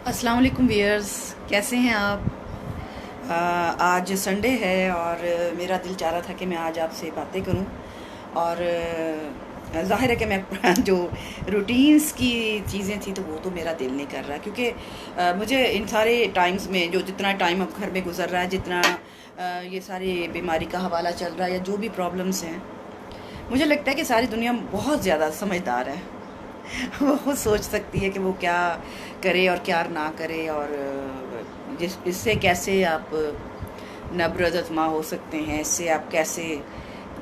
अस्सलाम वालेकुम व्यूअर्स, कैसे हैं आप। आज संडे है और मेरा दिल चाह रहा था कि मैं आज आपसे बातें करूं। और ज़ाहिर है कि मैं जो रूटीन्स की चीज़ें थी तो वो तो मेरा दिल नहीं कर रहा, क्योंकि मुझे इन सारे टाइम्स में जो जितना टाइम अब घर में गुजर रहा है, जितना ये सारी बीमारी का हवाला चल रहा है या जो भी प्रॉब्लम्स हैं, मुझे लगता है कि सारी दुनिया बहुत ज़्यादा समझदार है। वो खुद सोच सकती है कि वो क्या करे और क्या ना करे, और जिस इससे कैसे आप नब्रदमा हो सकते हैं, इससे आप कैसे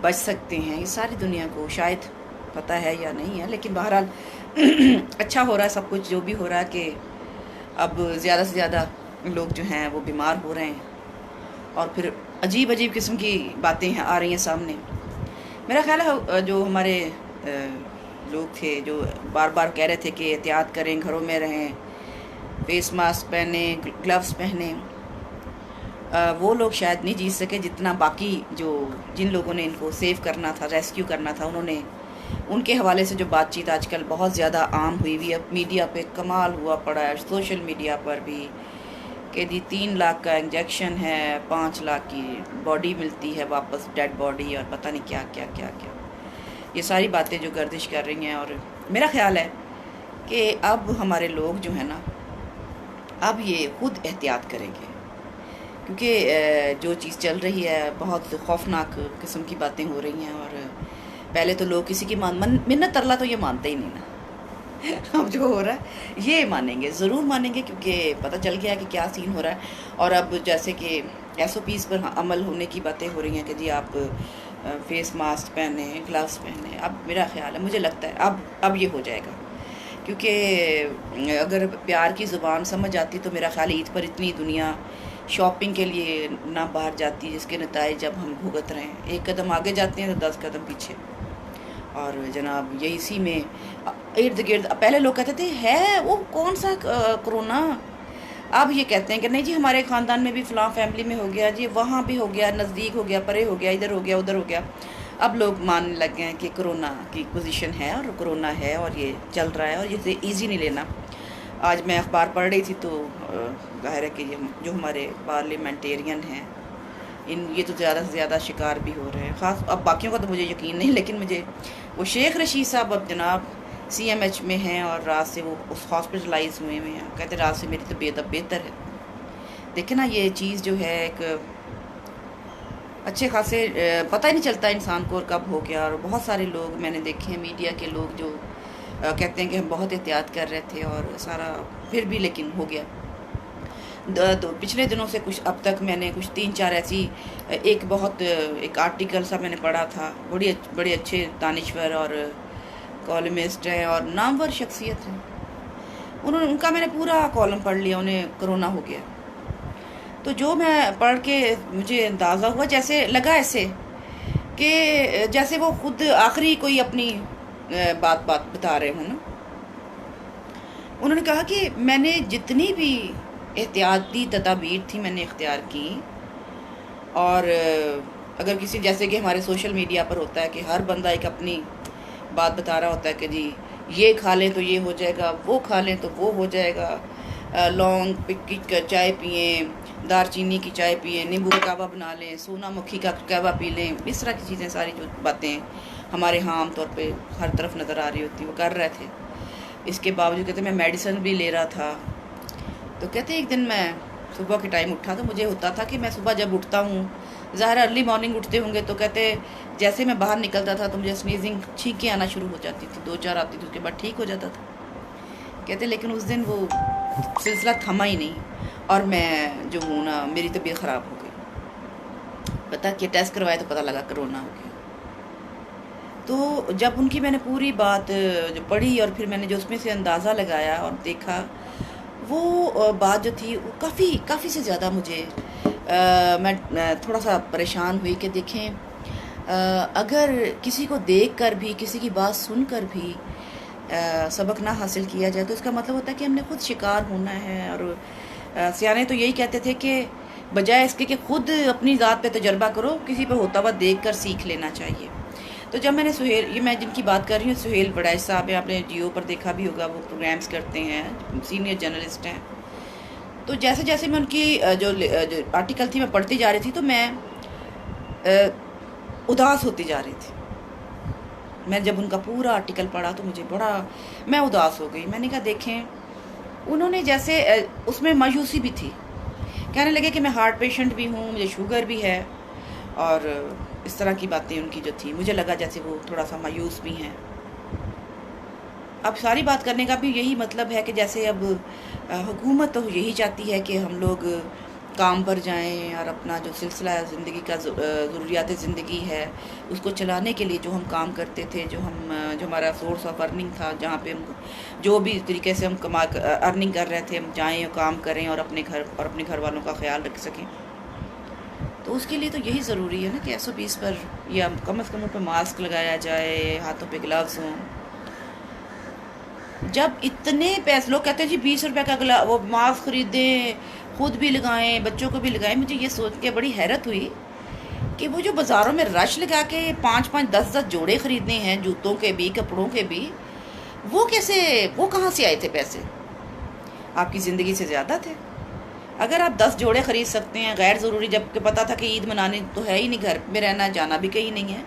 बच सकते हैं, ये सारी दुनिया को शायद पता है या नहीं है। लेकिन बहरहाल अच्छा हो रहा है सब कुछ जो भी हो रहा है, कि अब ज़्यादा से ज़्यादा लोग जो हैं वो बीमार हो रहे हैं और फिर अजीब अजीब किस्म की बातें आ रही हैं सामने। मेरा ख्याल है जो हमारे लोग थे जो बार बार कह रहे थे कि एहतियात करें, घरों में रहें, फेस मास्क पहने, ग्लव्स पहने, वो लोग शायद नहीं जीत सके जितना बाकी जो जिन लोगों ने इनको सेव करना था, रेस्क्यू करना था, उन्होंने उनके हवाले से जो बातचीत आजकल बहुत ज़्यादा आम हुई हुई है, मीडिया पे कमाल हुआ पड़ा है, सोशल मीडिया पर भी, कि जी 3 लाख का इंजेक्शन है, 5 लाख की बॉडी मिलती है वापस, डेड बॉडी, और पता नहीं क्या क्या क्या क्या, ये सारी बातें जो गर्दिश कर रही हैं। और मेरा ख्याल है कि अब हमारे लोग जो हैं ना, अब ये खुद एहतियात करेंगे, क्योंकि जो चीज़ चल रही है बहुत खौफनाक किस्म की बातें हो रही हैं। और पहले तो लोग किसी की मिन्नत तरला तो ये मानते ही नहीं ना। अब जो हो रहा है ये मानेंगे, ज़रूर मानेंगे, क्योंकि पता चल गया कि क्या सीन हो रहा है। और अब जैसे कि SOPs पर अमल होने की बातें हो रही हैं कि जी आप फेस मास्क पहने, ग्लव्स पहने। अब मेरा ख्याल है, मुझे लगता है अब ये हो जाएगा, क्योंकि अगर प्यार की ज़ुबान समझ आती तो मेरा ख्याल इद पर इतनी दुनिया शॉपिंग के लिए ना बाहर जाती, जिसके नताइज जब हम भुगत रहे हैं। एक कदम आगे जाते हैं तो 10 कदम पीछे। और जनाब ये इसी में इर्द गिर्द पहले लोग कहते थे है वो कौन सा कोरोना, अब ये कहते हैं कि नहीं जी हमारे ख़ानदान में भी फ़लाँ फैमिली में हो गया जी, वहाँ भी हो गया, नज़दीक हो गया, परे हो गया, इधर हो गया, उधर हो गया। अब लोग मानने लग गए हैं कि कोरोना की पोजीशन है और कोरोना है और ये चल रहा है और इसे ईजी नहीं लेना। आज मैं अखबार पढ़ रही थी तो ज़ाहिर है कि ये जो हमारे पार्लियामेंटेरियन हैं, ये तो ज़्यादा से ज़्यादा शिकार भी हो रहे हैं। ख़ास अब बाकियों का तो मुझे यकीन नहीं, लेकिन मुझे वो शेख रशीद साहब अब जनाब CMH में हैं और रात से वो उस हॉस्पिटलाइज हुए हैं। कहते रात से मेरी तबीयत अब बेहतर है। देखे ना, ये चीज़ जो है एक अच्छे खासे पता ही नहीं चलता इंसान को और कब हो गया। और बहुत सारे लोग मैंने देखे हैं, मीडिया के लोग जो कहते हैं कि हम बहुत एहतियात कर रहे थे और सारा फिर भी लेकिन हो गया। पिछले दिनों से कुछ अब तक मैंने कुछ 3-4 ऐसी एक आर्टिकल सा मैंने पढ़ा था। बड़े अच्छे दानिश्वर और कॉलमिस्ट हैं और नामवर शख्सियत हैं, उनका मैंने पूरा कॉलम पढ़ लिया। उन्हें कोरोना हो गया तो जो मैं पढ़ के मुझे अंदाज़ा हुआ, जैसे लगा ऐसे कि जैसे वो खुद आखिरी कोई अपनी बात बता रहे हो ना। उन्होंने कहा कि मैंने जितनी भी एहतियाती तदाबीर थी मैंने इख्तियार की, और अगर किसी जैसे कि हमारे सोशल मीडिया पर होता है कि हर बंदा एक अपनी बात बता रहा होता है कि जी ये खा लें तो ये हो जाएगा, वो खा लें तो वो हो जाएगा, लौंग की चाय पिए, दारचीनी की चाय पिए, नींबू का कहवा बना लें, सोनामुखी का कहवा पी लें, इस तरह की चीज़ें, सारी जो बातें हमारे यहाँ आमतौर पे हर तरफ नज़र आ रही होती वो कर रहे थे। इसके बावजूद कहते मैं मेडिसिन भी ले रहा था। तो कहते एक दिन मैं सुबह के टाइम उठा तो मुझे होता था कि मैं सुबह जब उठता हूँ, ज़ाहिर अर्ली मॉर्निंग उठते होंगे, तो कहते जैसे मैं बाहर निकलता था तो मुझे स्नीजिंग, छींकें आना शुरू हो जाती थी, 2-4 आती थी, उसके बाद ठीक हो जाता था। कहते लेकिन उस दिन वो सिलसिला थमा ही नहीं और मैं जो हूँ ना, मेरी तबीयत ख़राब हो गई। पता कि टेस्ट करवाया तो पता लगा कोरोना हो गया। तो जब उनकी मैंने पूरी बात जो पढ़ी और फिर मैंने जो उसमें से अंदाज़ा लगाया और देखा, वो बात जो थी वो काफ़ी से ज़्यादा मुझे मैं थोड़ा सा परेशान हुई कि देखें, अगर किसी को देख कर भी, किसी की बात सुन कर भी सबक ना हासिल किया जाए तो इसका मतलब होता है कि हमने खुद शिकार होना है। और सियाने तो यही कहते थे कि बजाय इसके कि खुद अपनी ज़ात पे तजर्बा करो, किसी पे होता हुआ देख कर सीख लेना चाहिए। तो जब मैंने ये मैं जिनकी बात कर रही हूँ, सुहेल बड़ाई साहब हैं, आपने जियो पर देखा भी होगा, वो प्रोग्राम्स करते हैं, सीनियर जर्नलिस्ट हैं। तो जैसे जैसे मैं उनकी जो आर्टिकल थी मैं पढ़ती जा रही थी, तो मैं उदास होती जा रही थी। मैं जब उनका पूरा आर्टिकल पढ़ा तो मुझे बड़ा, मैं उदास हो गई। मैंने कहा देखें, उन्होंने जैसे उसमें मायूसी भी थी। कहने लगे कि मैं हार्ट पेशेंट भी हूँ, मुझे शुगर भी है, और इस तरह की बातें उनकी जो थी, मुझे लगा जैसे वो थोड़ा सा मायूस भी हैं। अब सारी बात करने का भी यही मतलब है कि जैसे अब हुकूमत तो यही चाहती है कि हम लोग काम पर जाएं और अपना जो सिलसिला ज़िंदगी का ज़रूरियात ज़िंदगी है उसको चलाने के लिए जो हम काम करते थे, जो हमारा सोर्स ऑफ अर्निंग था, जहाँ पे हम जो भी तरीके से हम अर्निंग कर रहे थे, हम जाएं और काम करें और अपने घर वालों का ख्याल रख सकें। तो उसके लिए तो यही ज़रूरी है ना कि SOPs पर या कम से कम उन पर मास्क लगाया जाए, हाथों पे ग्लव्स हों। जब इतने पैसे, लोग कहते हैं जी 20 रुपये का वो मास्क खरीदें, खुद भी लगाएं, बच्चों को भी लगाएं। मुझे ये सोच के बड़ी हैरत हुई कि वो जो बाज़ारों में रश लगा के 5-5, 10-10 जोड़े ख़रीदने हैं, जूतों के भी, कपड़ों के भी, वो कहाँ से आए थे पैसे? आपकी ज़िंदगी से ज़्यादा थे। अगर आप 10 जोड़े ख़रीद सकते हैं गैर ज़रूरी, जबकि पता था कि ईद मनानी तो है ही नहीं, घर में रहना जाना भी कहीं नहीं है,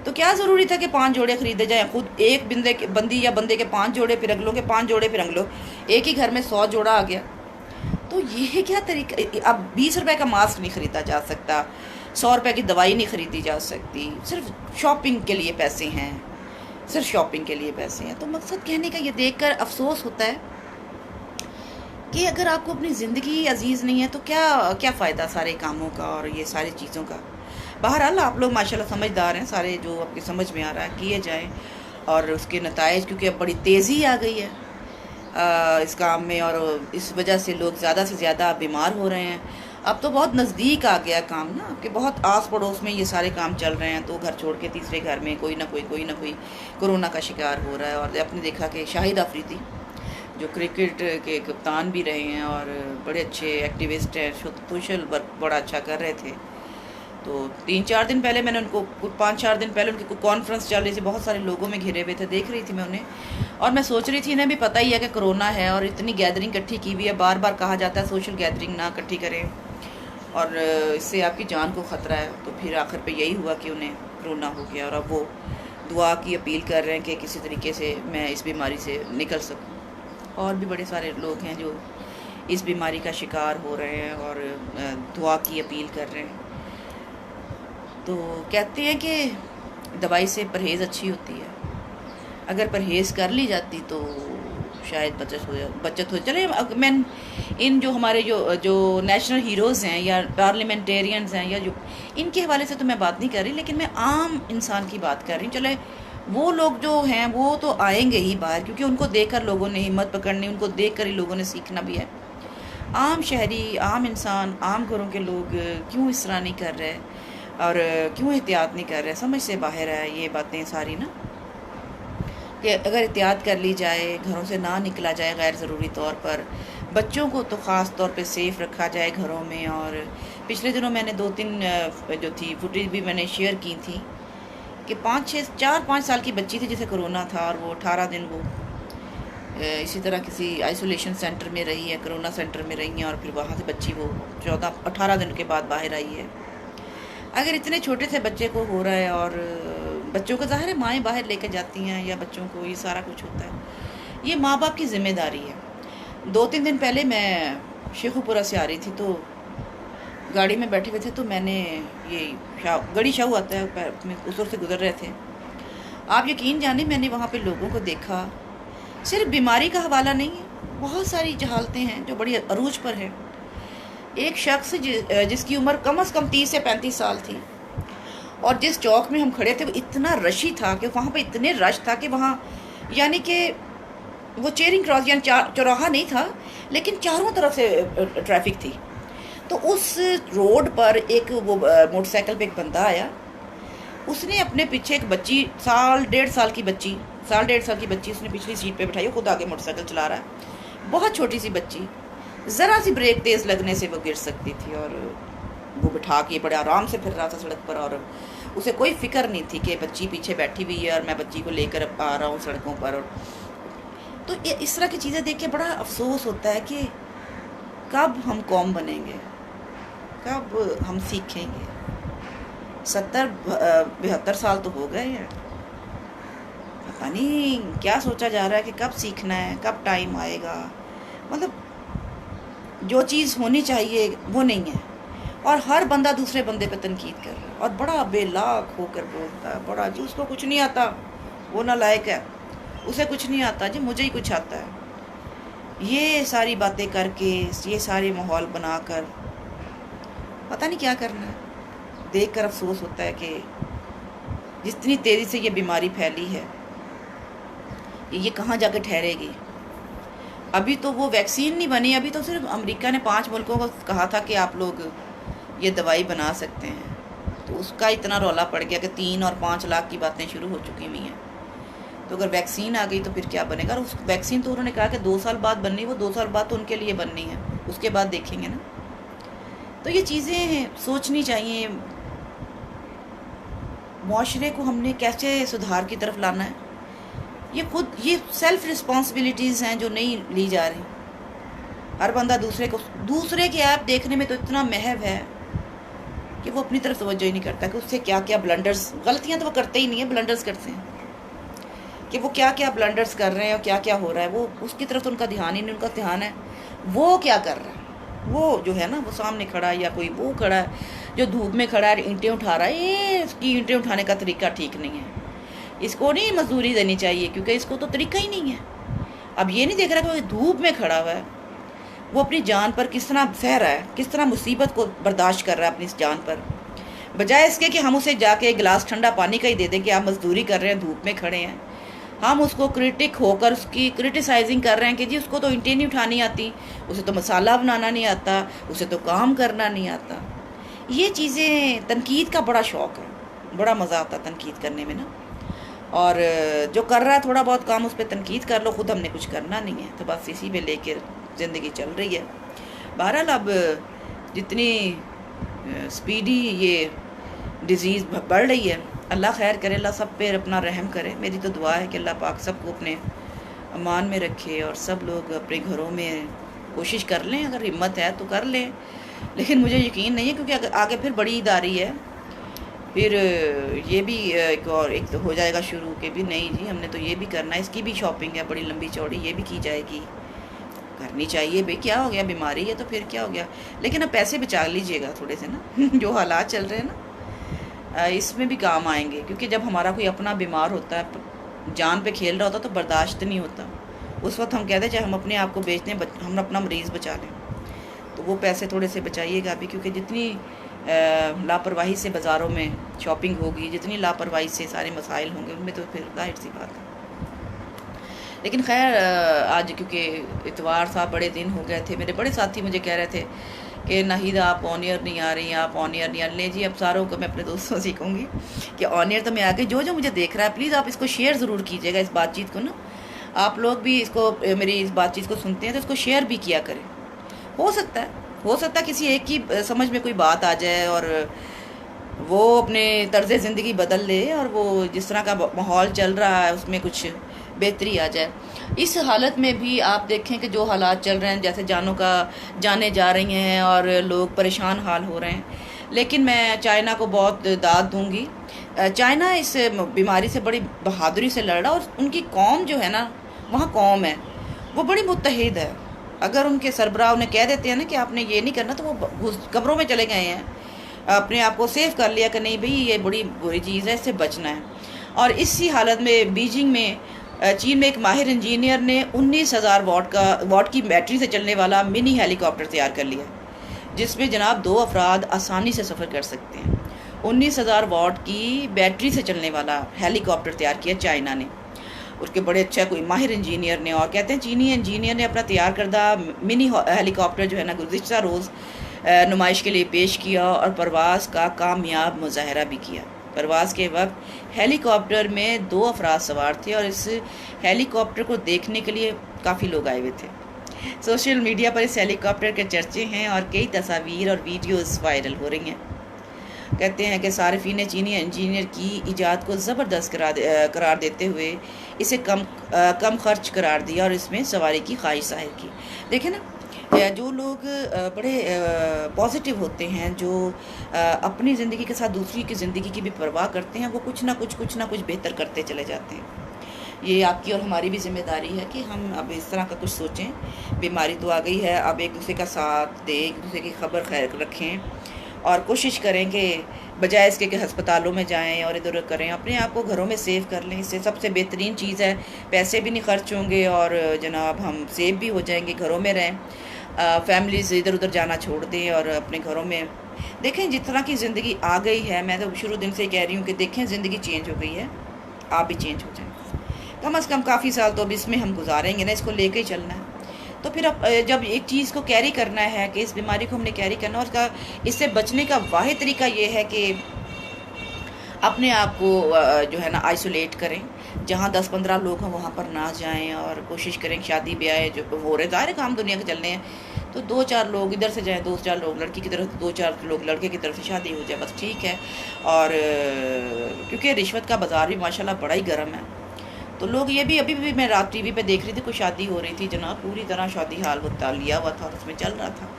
तो क्या ज़रूरी था कि 5 जोड़े ख़रीदे जाएँ? खुद एक बंदी या बंदे के 5 जोड़े, फिर अगलों के 5 जोड़े, फिर अगलों, एक ही घर में 100 जोड़ा आ गया। तो ये क्या तरीका? अब 20 रुपये का मास्क नहीं ख़रीदा जा सकता, 100 रुपये की दवाई नहीं ख़रीदी जा सकती, सिर्फ शॉपिंग के लिए पैसे हैं, सिर्फ शॉपिंग के लिए पैसे हैं। तो मकसद कहने का ये देखकर अफसोस होता है कि अगर आपको अपनी ज़िंदगी अजीज़ नहीं है तो क्या फ़ायदा सारे कामों का और ये सारी चीज़ों का। बहरहाल आप लोग माशाल्लाह समझदार हैं, सारे जो आपकी समझ में आ रहा है किए जाएं, और उसके नताइज, क्योंकि अब बड़ी तेज़ी आ गई है इस काम में, और इस वजह से लोग ज़्यादा से ज़्यादा बीमार हो रहे हैं। अब तो बहुत नज़दीक आ गया काम ना, कि बहुत आस पड़ोस में ये सारे काम चल रहे हैं, तो घर छोड़ के तीसरे घर में कोई ना कोई कोरोना का शिकार हो रहा है। और आपने देखा कि शाहिद अफरीदी जो क्रिकेट के कप्तान भी रहे हैं और बड़े अच्छे एक्टिविस्ट हैं, सोशल वर्क बड़ा अच्छा कर रहे थे, तो 3-4 दिन पहले मैंने उनको, 5-4 दिन पहले उनकी कॉन्फ्रेंस चल रही थी, बहुत सारे लोगों में घिरे हुए थे, देख रही थी मैं उन्हें, और मैं सोच रही थी इन्हें भी पता ही है कि कोरोना है और इतनी गैदरिंग इकट्ठी की हुई है। बार बार कहा जाता है सोशल गैदरिंग ना इकट्ठी करें और इससे आपकी जान को ख़तरा है। तो फिर आखिर पे यही हुआ कि उन्हें कोरोना हो गया, और अब वो दुआ की अपील कर रहे हैं कि किसी तरीके से मैं इस बीमारी से निकल सकूँ। और भी बड़े सारे लोग हैं जो इस बीमारी का शिकार हो रहे हैं और दुआ की अपील कर रहे हैं। तो कहते हैं कि दवाई से परहेज़ अच्छी होती है, अगर परहेज़ कर ली जाती तो शायद बचत हो। चले, मैं इन जो हमारे जो नेशनल हीरोज़ हैं या पार्लियामेंटेरियंस हैं या जो, इनके हवाले से तो मैं बात नहीं कर रही, लेकिन मैं आम इंसान की बात कर रही हूँ। चले, वो लोग जो हैं वो तो आएंगे ही बाहर, क्योंकि उनको देखकर लोगों ने हिम्मत पकड़नी, उनको देखकर ही लोगों ने सीखना भी है। आम शहरी, आम इंसान, आम घरों के लोग क्यों इस तरह नहीं कर रहे और क्यों एहतियात नहीं कर रहे? समझ से बाहर है ये बातें सारी ना, कि अगर एहतियात कर ली जाए, घरों से ना निकला जाए गैर ज़रूरी तौर पर, बच्चों को तो ख़ास तौर पे सेफ़ रखा जाए घरों में। और पिछले दिनों मैंने 2-3 जो थी फुटेज भी मैंने शेयर की थी कि 4-5 साल की बच्ची थी जिसे कोरोना था, और वो 18 दिन वो इसी तरह किसी आइसोलेशन सेंटर में रही है, कोरोना सेंटर में रही हैं, और फिर वहाँ से बच्ची वो 18 दिन के बाद बाहर आई है। अगर इतने छोटे से बच्चे को हो रहा है, और बच्चों को ज़ाहिर है माएँ बाहर लेकर जाती हैं या बच्चों को, ये सारा कुछ होता है, ये माँ बाप की ज़िम्मेदारी है। 2-3 दिन पहले मैं शेखुपुरा से आ रही थी, तो गाड़ी में बैठे हुए थे, तो मैंने ये गड़ी शाहू आता है, उस ओर से गुजर रहे थे। आप यकीन जाने, मैंने वहाँ पे लोगों को देखा, सिर्फ बीमारी का हवाला नहीं है, बहुत सारी जहालतें हैं जो बड़ी अरूज पर है। एक शख्स जिसकी उम्र कम से कम 30 से 35 साल थी, और जिस चौक में हम खड़े थे वो इतना रशी था कि वहाँ पे इतने रश था कि वहाँ, यानी कि वो चेरिंग क्रॉस यानी चौराहा नहीं था, लेकिन चारों तरफ से ट्रैफिक थी। तो उस रोड पर एक वो मोटरसाइकिल पे एक बंदा आया, उसने अपने पीछे एक बच्ची, 1.5 साल की बच्ची उसने पिछली सीट पे बिठाई, खुद आगे मोटरसाइकिल चला रहा है, बहुत छोटी सी बच्ची, ज़रा सी ब्रेक तेज़ लगने से वो गिर सकती थी, और वो बिठा के बड़े आराम से फिर रहा था सड़क पर, और उसे कोई फ़िक्र नहीं थी कि बच्ची पीछे बैठी हुई है और मैं बच्ची को लेकर आ रहा हूँ सड़कों पर। और तो इस तरह की चीज़ें देख के बड़ा अफसोस होता है कि कब हम कौम बनेंगे, कब हम सीखेंगे? 70-72 साल तो हो गए हैं। पता नहीं क्या सोचा जा रहा है कि कब सीखना है, कब टाइम आएगा। मतलब जो चीज़ होनी चाहिए वो नहीं है, और हर बंदा दूसरे बंदे पे तनकीद कर रहा है और बड़ा बेलाक होकर बोलता है, बड़ा जो उसको कुछ नहीं आता वो नालायक है, उसे कुछ नहीं आता जी, मुझे ही कुछ आता है। ये सारी बातें करके, ये सारे माहौल बनाकर पता नहीं क्या करना है। देख कर अफसोस होता है कि जितनी तेज़ी से ये बीमारी फैली है ये कहाँ जाके ठहरेगी। अभी तो वो वैक्सीन नहीं बनी, अभी तो सिर्फ अमेरिका ने 5 मुल्कों को कहा था कि आप लोग ये दवाई बना सकते हैं, तो उसका इतना रौला पड़ गया कि 3 और 5 लाख की बातें शुरू हो चुकी हुई हैं। तो अगर वैक्सीन आ गई तो फिर क्या बनेगा? और उस वैक्सीन तो उन्होंने कहा कि 2 साल बाद बननी, वो 2 साल बाद तो उनके लिए बननी है, उसके बाद देखेंगे ना। तो ये चीज़ें सोचनी चाहिए। मुआशरे को हमने कैसे सुधार की तरफ लाना है, ये सेल्फ रिस्पॉन्सिबिलिटीज़ हैं जो नहीं ली जा रही। हर बंदा दूसरे के ऐप देखने में तो इतना महव है कि वो अपनी तरफ तवज्जो ही नहीं करता कि उससे क्या क्या ब्लंडर्स, गलतियां तो वो करते ही नहीं है, ब्लंडर्स करते हैं कि वो क्या क्या ब्लंडर्स कर रहे हैं और क्या क्या हो रहा है, वो उसकी तरफ तो उनका ध्यान ही नहीं। उनका ध्यान है वो क्या कर रहा है, वो जो है ना, वो सामने खड़ा है या कोई वो खड़ा है जो धूप में खड़ा है, ईंटें उठा रहा है। ये इसकी ईंटें उठाने का तरीका ठीक नहीं है, इसको नहीं मजदूरी देनी चाहिए क्योंकि इसको तो तरीका ही नहीं है। अब ये नहीं देख रहा कि वो धूप में खड़ा हुआ है, वो अपनी जान पर किस तरह सह रहा है, किस तरह मुसीबत को बर्दाश्त कर रहा है अपनी जान पर, बजाय इसके कि हम उसे जाके एक गिलास ठंडा पानी का ही दे दें कि आप मजदूरी कर रहे हैं, धूप में खड़े हैं। हम उसको क्रिटिक होकर उसकी क्रिटिसाइजिंग कर रहे हैं कि जी उसको तो ईंटें नहीं उठानी आती, उसे तो मसाला बनाना नहीं आता, उसे तो काम करना नहीं आता। ये चीज़ें, तनकीद का बड़ा शौक़ है, बड़ा मज़ा आता है तनकीद करने में ना। और जो कर रहा है थोड़ा बहुत काम उस पर तनकीद कर लो, ख़ुद हमने कुछ करना नहीं है, तो बस इसी पे लेके ज़िंदगी चल रही है। बहरहाल अब जितनी स्पीडी ये डिज़ीज़ बढ़ रही है, अल्लाह खैर करे, अल्लाह सब पे अपना रहम करे। मेरी तो दुआ है कि अल्लाह पाक सबको अपने अमान में रखे और सब लोग अपने घरों में कोशिश कर लें, अगर हिम्मत है तो कर लें। लेकिन मुझे यकीन नहीं है क्योंकि अगर आगे फिर बड़ी ईद आ रही है, फिर ये भी एक तो हो जाएगा शुरू के भी नहीं जी हमने तो ये भी करना है, इसकी भी शॉपिंग है बड़ी लंबी चौड़ी, ये भी की जाएगी, करनी चाहिए भाई, क्या हो गया, बीमारी है तो फिर क्या हो गया। लेकिन अब पैसे बचा लीजिएगा थोड़े से ना जो हालात चल रहे हैं ना, इसमें भी काम आएंगे, क्योंकि जब हमारा कोई अपना बीमार होता है, जान पे खेल रहा होता तो बर्दाश्त नहीं होता, उस वक्त हम कहते हैं चाहे हम अपने आप को बेच दें, हम अपना मरीज़ बचा लें। तो वो पैसे थोड़े से बचाइएगा अभी, क्योंकि जितनी लापरवाही से बाज़ारों में शॉपिंग होगी, जितनी लापरवाही से सारे मसाइल होंगे, उनमें तो फिर जाहिर सी बात है। लेकिन खैर आज क्योंकि इतवार था, बड़े दिन हो गए थे, मेरे बड़े साथी मुझे कह रहे थे कि नाहिद आप ऑनियर नहीं आ रही, आप ऑनियर नहीं आ रही। जी अब सारों को मैं अपने दोस्तों से कहूँगी कि ऑनियर तो मैं आ गई। जो जो मुझे देख रहा है प्लीज़ आप इसको शेयर ज़रूर कीजिएगा, इस बातचीत को ना, आप लोग भी इसको, मेरी इस बातचीत को सुनते हैं तो इसको शेयर भी किया करें। हो सकता है किसी एक की समझ में कोई बात आ जाए और वो अपने तर्ज़ ज़िंदगी बदल ले और वो जिस तरह का माहौल चल रहा है उसमें कुछ बेहतरी आ जाए। इस हालत में भी आप देखें कि जो हालात चल रहे हैं, जैसे जाने जा रही हैं और लोग परेशान हाल हो रहे हैं, लेकिन मैं चाइना को बहुत दाद दूंगी। चाइना इस बीमारी से बड़ी बहादुरी से लड़ रहा, और उनकी कौम जो है ना, वहाँ कौम है वो बड़ी मुत्तहिद है। अगर उनके सरबराह उन्हें कह देते हैं ना कि आपने ये नहीं करना, तो वो कब्रों में चले गए हैं, अपने आप को सेफ कर लिया कि नहीं भाई ये बड़ी बुरी चीज़ है, इससे बचना है। और इसी हालत में बीजिंग में, चीन में एक माहिर इंजीनियर ने 19,000 वाट की बैटरी से चलने वाला मिनी हेलीकॉप्टर तैयार कर लिया, जिसमें जनाब 2 अफराद आसानी से सफ़र कर सकते हैं। 19,000 वाट की बैटरी से चलने वाला हेलीकॉप्टर तैयार किया चाइना ने, उसके बड़े अच्छा कोई माहिर इंजीनियर ने। और कहते हैं चीनी इंजीनियर ने अपना तैयार करदा मिनी हेलीकॉप्टर जो है ना गुज़िश्ता रोज़ नुमाइश के लिए पेश किया और परवाज़ का कामयाब मुजाहरा भी किया। परवाज़ के वक्त हेलीकॉप्टर में 2 अफराद सवार थे और इस हेलीकॉप्टर को देखने के लिए काफ़ी लोग आए हुए थे। सोशल मीडिया पर इस हेलीकॉप्टर के चर्चे हैं और कई तस्वीर और वीडियोस वायरल हो रही हैं। कहते हैं कि सारिफीन ने चीनी इंजीनियर की ईजाद को ज़बरदस्त करार देते हुए इसे कम खर्च करार दिया और इसमें सवारी की ख्वाहिश ज़ाहिर की। देखें ना, जो लोग बड़े पॉजिटिव होते हैं, जो अपनी ज़िंदगी के साथ दूसरी की ज़िंदगी की भी परवाह करते हैं, वो कुछ ना कुछ बेहतर करते चले जाते हैं। ये आपकी और हमारी भी ज़िम्मेदारी है कि हम अब इस तरह का कुछ सोचें। बीमारी तो आ गई है, अब एक दूसरे का साथ दें, एक दूसरे की खबर खैर रखें और कोशिश करें कि बजाय इसके कि अस्पतालों में जाएं और इधर उधर करें, अपने आप को घरों में सेव कर लें। इससे सबसे बेहतरीन चीज़ है, पैसे भी नहीं खर्च होंगे और जनाब हम सेव भी हो जाएंगे, घरों में रहें। फैमिलीज़ इधर उधर जाना छोड़ दें और अपने घरों में देखें। जिस तरह की ज़िंदगी आ गई है, मैं तो शुरू दिन से कह रही हूँ कि देखें ज़िंदगी चेंज हो गई है, आप भी चेंज हो जाएं। कम से कम काफ़ी साल तो अब इसमें हम गुजारेंगे ना, इसको लेके ही चलना है। तो फिर अब जब एक चीज़ को कैरी करना है कि इस बीमारी को हमने कैरी करना, और उसका इससे बचने का वाहिद तरीका ये है कि अपने आप को जो है ना आइसोलेट करें। जहाँ 10-15 लोग हैं वहाँ पर ना जाएं और कोशिश करें शादी ब्याह जो हो रहे, ज़ाहिर काम दुनिया के चलने हैं, तो 2-4 लोग इधर से जाएं, 2-4 लोग लड़की की तरफ, 2-4 लोग लड़के की तरफ से शादी हो जाए, बस ठीक है। और क्योंकि रिश्वत का बाज़ार भी माशाल्लाह बड़ा ही गर्म है, तो लोग ये भी, अभी भी मैं रात टीवी पे देख रही थी, कोई शादी हो रही थी जनाब, पूरी तरह शादी हाल होता लिया हुआ था और उसमें चल रहा था।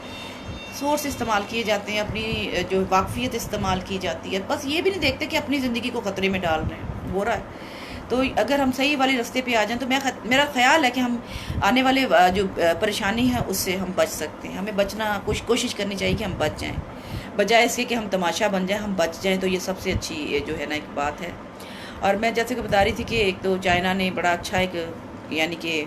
सोर्स इस्तेमाल किए जाते हैं, अपनी जो वाकफियत इस्तेमाल की जाती है, बस ये भी नहीं देखते कि अपनी ज़िंदगी को ख़तरे में डाल रहे हैं, हो रहा है। तो अगर हम सही वाले रास्ते पे आ जाएं तो मेरा ख्याल है कि हम आने वाले जो परेशानी है उससे हम बच सकते हैं। हमें बचना कोशिश करनी चाहिए कि हम बच जाएं, बजाय इसके कि हम तमाशा बन जाएं, हम बच जाएं। तो ये सबसे अच्छी जो है ना एक बात है। और मैं जैसे कि बता रही थी कि एक तो चाइना ने बड़ा अच्छा एक यानी कि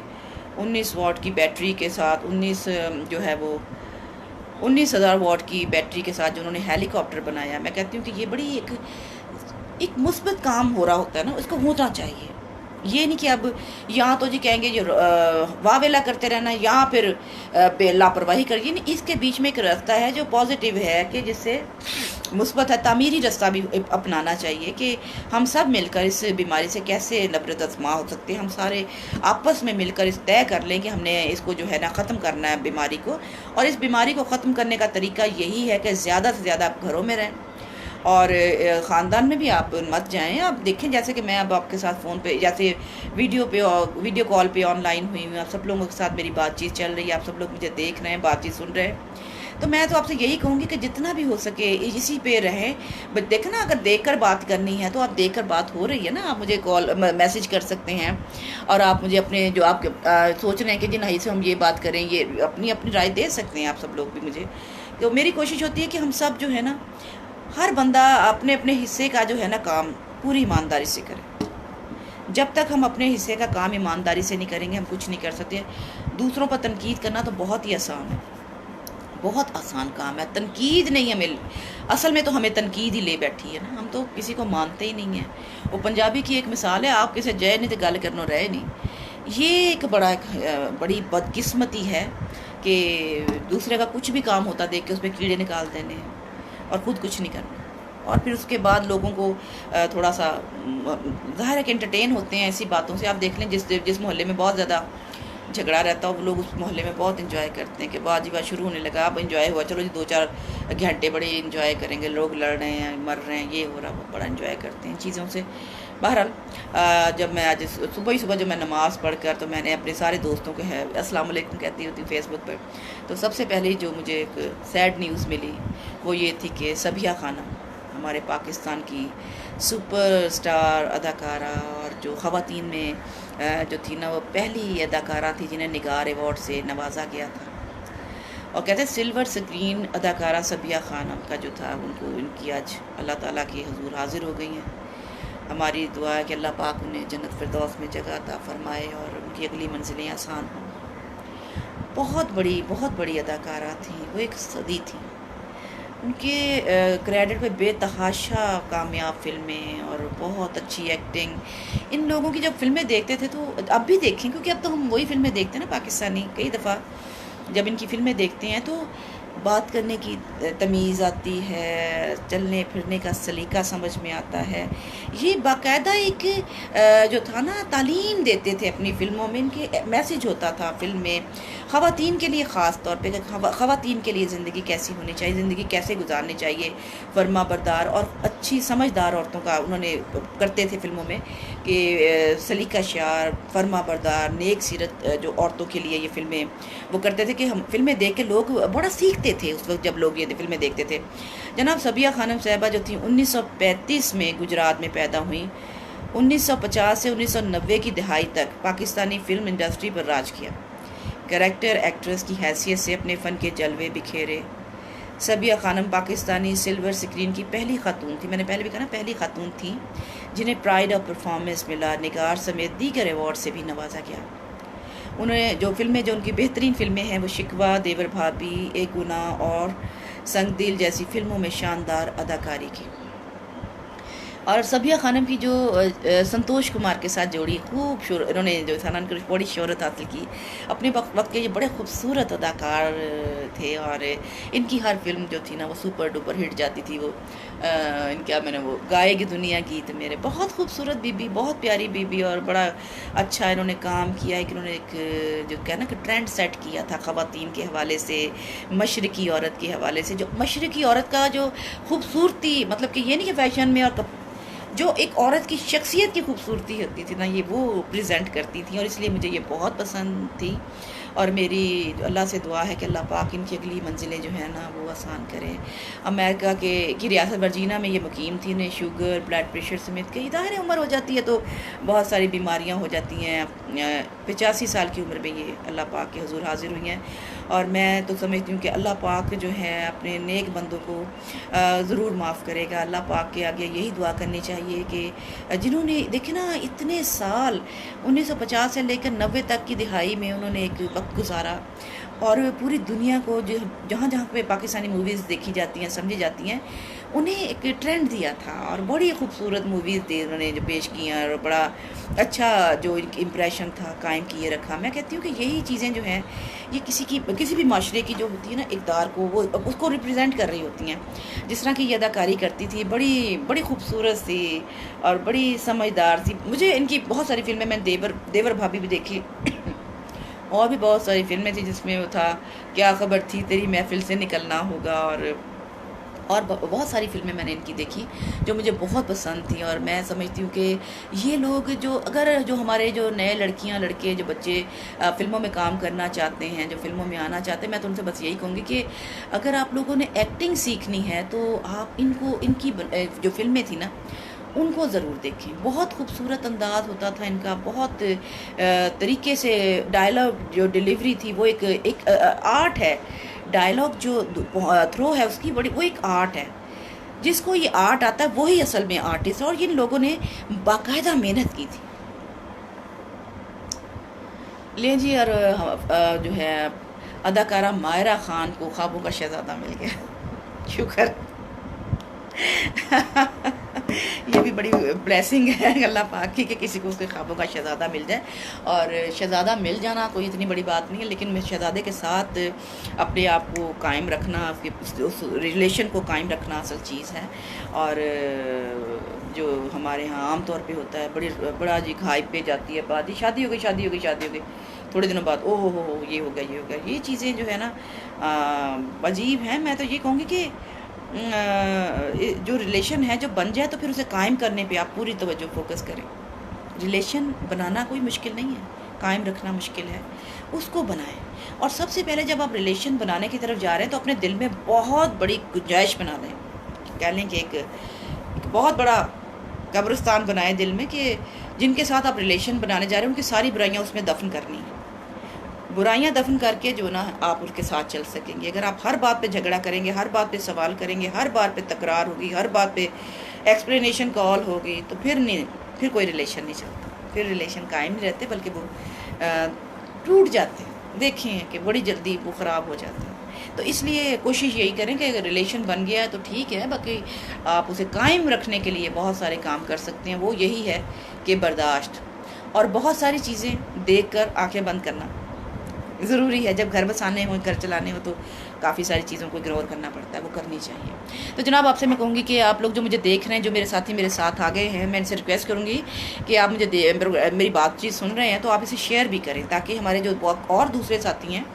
19 वाट की बैटरी के साथ 19,000 वाट की बैटरी के साथ जो उन्होंने हेलीकॉप्टर बनाया, मैं कहती हूँ कि ये बड़ी एक मुस्बत काम हो रहा होता है ना, इसको होना चाहिए। ये नहीं कि अब यहाँ तो जी कहेंगे जो वावेला करते रहना, यहाँ फिर लापरवाही करिए नहीं। इसके बीच में एक रास्ता है जो पॉजिटिव है, कि जिससे मुस्बत है, तामीरी रास्ता भी अपनाना चाहिए कि हम सब मिलकर इस बीमारी से कैसे नफरत आज़मा हो सकते हैं। हम सारे आपस में मिलकर इस तय कर लें कि हमने इसको जो है ना ख़त्म करना है बीमारी को। और इस बीमारी को ख़त्म करने का तरीका यही है कि ज़्यादा से ज़्यादा आप घरों में रहें और ख़ानदान में भी आप मत जाएं। आप देखें जैसे कि मैं अब आपके साथ फ़ोन पे जैसे वीडियो कॉल पे ऑनलाइन हुई हूँ, आप सब लोगों के साथ मेरी बातचीत चल रही है, आप सब लोग मुझे देख रहे हैं, बातचीत सुन रहे हैं। तो मैं तो आपसे यही कहूँगी कि जितना भी हो सके इसी पे रहें। बट देखना, अगर देखकर बात करनी है तो आप देखकर बात हो रही है ना, आप मुझे मैसेज कर सकते हैं और आप मुझे अपने जो आप सोच रहे हैं कि जी नहीं से हम ये बात करें, ये अपनी राय दे सकते हैं आप सब लोग भी मुझे। तो मेरी कोशिश होती है कि हम सब जो है ना, हर बंदा अपने अपने हिस्से का जो है ना काम पूरी ईमानदारी से करे। जब तक हम अपने हिस्से का काम ईमानदारी से नहीं करेंगे, हम कुछ नहीं कर सकते। दूसरों पर तनकीद करना तो बहुत ही आसान है, बहुत आसान काम है। तनकीद नहीं, हमें असल में तो हमें तनकीद ही ले बैठी है ना, हम तो किसी को मानते ही नहीं हैं। वो पंजाबी की एक मिसाल है, आप किसी जय नहीं तो गल करनो रहे नहीं। ये एक बड़ी बदकिस्मती है कि दूसरे का कुछ भी काम होता देख के उसमें कीड़े निकाल देने हैं और ख़ुद कुछ नहीं करना। और फिर उसके बाद लोगों को थोड़ा सा ज़ाहिर है कि एंटरटेन होते हैं ऐसी बातों से। आप देख लें जिस मोहल्ले में बहुत ज़्यादा झगड़ा रहता है, वो लोग उस मोहल्ले में बहुत इंजॉय करते हैं कि बात जी बात शुरू होने लगा, अब इंजॉय हुआ, चलो जी 2-4 घंटे बड़े इंजॉय करेंगे, लोग लड़ रहे हैं, मर रहे हैं, ये हो रहा, वो बड़ा इंजॉय करते हैं चीज़ों से। बहरहाल जब मैं आज सुबह जब मैं नमाज़ पढ़कर, तो मैंने अपने सारे दोस्तों को है अस्सलाम वालेकुम कहती होती फेसबुक पर। तो सबसे पहले जो मुझे एक सैड न्यूज़ मिली वो ये थी कि सबिया खानम, हमारे पाकिस्तान की सुपरस्टार अदाकारा और जो ख़वातीन में जो थी ना, वो पहली अदाकारा थी जिन्हें निगार अवार्ड से नवाजा गया था। और कहते हैं सिल्वर स्क्रीन अदाकारा सबिया खानम का जो था, इनकी आज अल्लाह ताला की हुजूर हाजिर हो गई हैं। हमारी दुआ है कि अल्लाह पाक उन्हें जन्नत फिरदौस में जगह अता फरमाए और उनकी अगली मंजिलें आसान हों। बहुत बड़ी अदाकारा थी, वो एक सदी थी। उनके क्रेडिट पे बेतहाशा कामयाब फ़िल्में और बहुत अच्छी एक्टिंग। इन लोगों की जब फ़िल्में देखते थे, तो अब भी देखें क्योंकि अब तो हम वही फ़िल्में देखते हैं ना पाकिस्तानी, कई दफ़ा जब इनकी फ़िल्में देखते हैं तो बात करने की तमीज़ आती है, चलने फिरने का सलीका समझ में आता है। ये बाकायदा एक जो था ना तालीम देते थे अपनी फ़िल्मों में, इनके मैसेज होता था फ़िल्म में ख़वातीन के लिए, ख़ास तौर पे ख़वातीन के लिए ज़िंदगी कैसी होनी चाहिए, ज़िंदगी कैसे गुजारनी चाहिए, फर्माबरदार और अच्छी समझदार औरतों का उन्होंने करते थे फ़िल्मों में कि सलीका शार, फर्माबरदार, नेक सीरत जो औरतों के लिए ये फ़िल्में वो करते थे कि हम फ़िल्में देख के लोग बड़ा सीखते थे उस वक्त जब लोग ये फ़िल्में देखते थे। जनाब सबिया खानम साहिबा जो थी 1935 में गुजरात में पैदा हुई। 1950 से 1990 की दहाई तक पाकिस्तानी फ़िल्म इंडस्ट्री पर राज किया। कैरेक्टर एक्ट्रेस की हैसियत से अपने फ़न के जलवे बिखेरे। सबिया खानम पाकिस्तानी सिल्वर स्क्रीन की पहली खातून थी, मैंने पहले भी कहा ना, पहली खातून थी जिन्हें प्राइड ऑफ परफॉर्मेंस मिला, निगार समेत दीगर अवार्ड से भी नवाजा गया। उन्होंने जो फ़िल्में, जो उनकी बेहतरीन फ़िल्में हैं वो शिकवा, देवर भाभी, एक गुनाह और संग दिल जैसी फ़िल्मों में शानदार अदाकारी की। और सबिया खानम की जो संतोष कुमार के साथ जोड़ी खूब इन्होंने जो था ना उनकी बड़ी शोहरत हासिल की। अपने वक्त के ये बड़े खूबसूरत अदाकार थे और इनकी हर फिल्म जो थी ना वो सुपर डुपर हिट जाती थी। वो इनका मैंने वो गाएगी दुनिया गीत मेरे, बहुत खूबसूरत बीबी, बहुत प्यारी बीबी, और बड़ा अच्छा इन्होंने काम किया है कि इन्होंने एक जो क्या ना कि ट्रेंड सेट किया था ख़वातीन के हवाले से, मशरक़ी औरत के हवाले से। जो मशरक़ी औरत का जो खूबसूरती, मतलब कि ये नहीं कि फ़ैशन में, और जो एक औरत की शख्सियत की खूबसूरती होती थी ना, ये वो प्रेजेंट करती थी, और इसलिए मुझे ये बहुत पसंद थी। और मेरी अल्लाह से दुआ है कि अल्लाह पाक इनकी अगली मंजिलें जो है ना वो आसान करें। अमेरिका की रियासत वर्जीनिया में ये मुकीम थी। इन्हें शुगर, ब्लड प्रेशर समेत कई ज़ाहिर उम्र हो जाती है तो बहुत सारी बीमारियां हो जाती हैं। 85 साल की उम्र में ये अल्लाह पाक के हुजूर हाजिर हुई हैं। और मैं तो समझती हूँ कि अल्लाह पाक जो है अपने नेक बंदों को ज़रूर माफ़ करेगा। अल्लाह पाक के आगे यही दुआ करनी चाहिए कि जिन्होंने देखे ना इतने साल 1950 से लेकर 90 तक की दिहाई में उन्होंने एक वक्त गुजारा, और पूरी दुनिया को जो जहाँ जहाँ पे पाकिस्तानी मूवीज़ देखी जाती हैं, समझी जाती हैं, उन्हें एक ट्रेंड दिया था और बड़ी खूबसूरत मूवीज़ दी उन्होंने जो पेश की हैं, और बड़ा अच्छा जो इम्प्रेशन था कायम किए रखा। मैं कहती हूँ कि यही चीज़ें जो हैं ये किसी भी माशरे की जो होती है ना इक़्तिदार को, वो उसको रिप्रेजेंट कर रही होती हैं। जिस तरह की ये अदाकारी करती थी, बड़ी बड़ी खूबसूरत थी और बड़ी समझदार थी। मुझे इनकी बहुत सारी फिल्में, मैंने देवर भाभी भी देखी और भी बहुत सारी फिल्में थी जिसमें वो था क्या खबर थी तेरी महफिल से निकलना होगा, और बहुत सारी फिल्में मैंने इनकी देखी जो मुझे बहुत पसंद थी। और मैं समझती हूँ कि ये लोग जो हमारे जो नए लड़कियाँ लड़के जो बच्चे फ़िल्मों में काम करना चाहते हैं, जो फ़िल्मों में आना चाहते हैं, मैं तो उनसे बस यही कहूँगी कि अगर आप लोगों ने एक्टिंग सीखनी है तो आप इनकी जो फिल्में थी ना उनको ज़रूर देखें। बहुत खूबसूरत अंदाज़ होता था इनका, बहुत तरीके से डायलॉग जो डिलीवरी थी वो एक आर्ट है। डायलॉग जो थ्रो है उसकी बड़ी वो एक आर्ट है। जिसको ये आर्ट आता है वही असल में आर्टिस्ट है, और इन लोगों ने बाकायदा मेहनत की थी। ले जी, और जो है अदाकारा मायरा खान को ख्वाबों का शहज़ादा मिल गया। शुक्र ये भी बड़ी ब्लेसिंग है अल्लाह पाक की कि किसी को उसके ख्वाबों का शहज़ादा मिल जाए। और शहज़ादा मिल जाना कोई इतनी बड़ी बात नहीं है, लेकिन शहज़ादे के साथ अपने आप को कायम रखना, उस रिलेशन को कायम रखना असल चीज़ है। और जो हमारे यहाँ आम तौर पे होता है, बड़ा जी हाइप पे जाती है बात, शादी हो गई, थोड़े दिनों बाद ओ हो ये हो गया। ये चीज़ें जो है ना अजीब हैं। मैं तो ये कहूँगी कि जो रिलेशन है जो बन जाए तो फिर उसे कायम करने पे आप पूरी तवज्जो फोकस करें। रिलेशन बनाना कोई मुश्किल नहीं है, कायम रखना मुश्किल है, उसको बनाएं। और सबसे पहले जब आप रिलेशन बनाने की तरफ जा रहे हैं तो अपने दिल में बहुत बड़ी गुंजाइश बना लें, कह लें कि एक बहुत बड़ा कब्रिस्तान बनाएं दिल में कि जिनके साथ आप रिलेशन बनाने जा रहे हैं उनकी सारी बुराइयाँ उसमें दफन करनी है। बुराइयां दफन करके जो ना आप उसके साथ चल सकेंगे। अगर आप हर बात पे झगड़ा करेंगे, हर बात पे सवाल करेंगे, हर बात पे तकरार होगी, हर बात पे एक्सप्लेनेशन कॉल होगी, तो फिर कोई रिलेशन नहीं चलता, फिर रिलेशन कायम नहीं रहते बल्कि वो टूट जाते हैं। देखें कि बड़ी जल्दी वो ख़राब हो जाता है। तो इसलिए कोशिश यही करें कि अगर रिलेशन बन गया है तो ठीक है, बाकी आप उसे कायम रखने के लिए बहुत सारे काम कर सकते हैं। वो यही है कि बर्दाश्त और बहुत सारी चीज़ें देख कर आँखें बंद करना। ज़रूरी है। जब घर बसाने हो, घर चलाने हो, तो काफ़ी सारी चीज़ों को इग्नोर करना पड़ता है, वो करनी चाहिए। तो जनाब आपसे मैं कहूँगी कि आप लोग जो मुझे देख रहे हैं, जो मेरे साथी मेरे साथ आ गए हैं, मैं इनसे रिक्वेस्ट करूँगी कि आप मुझे मेरी बातचीत सुन रहे हैं तो आप इसे शेयर भी करें, ताकि हमारे जो और दूसरे साथी हैं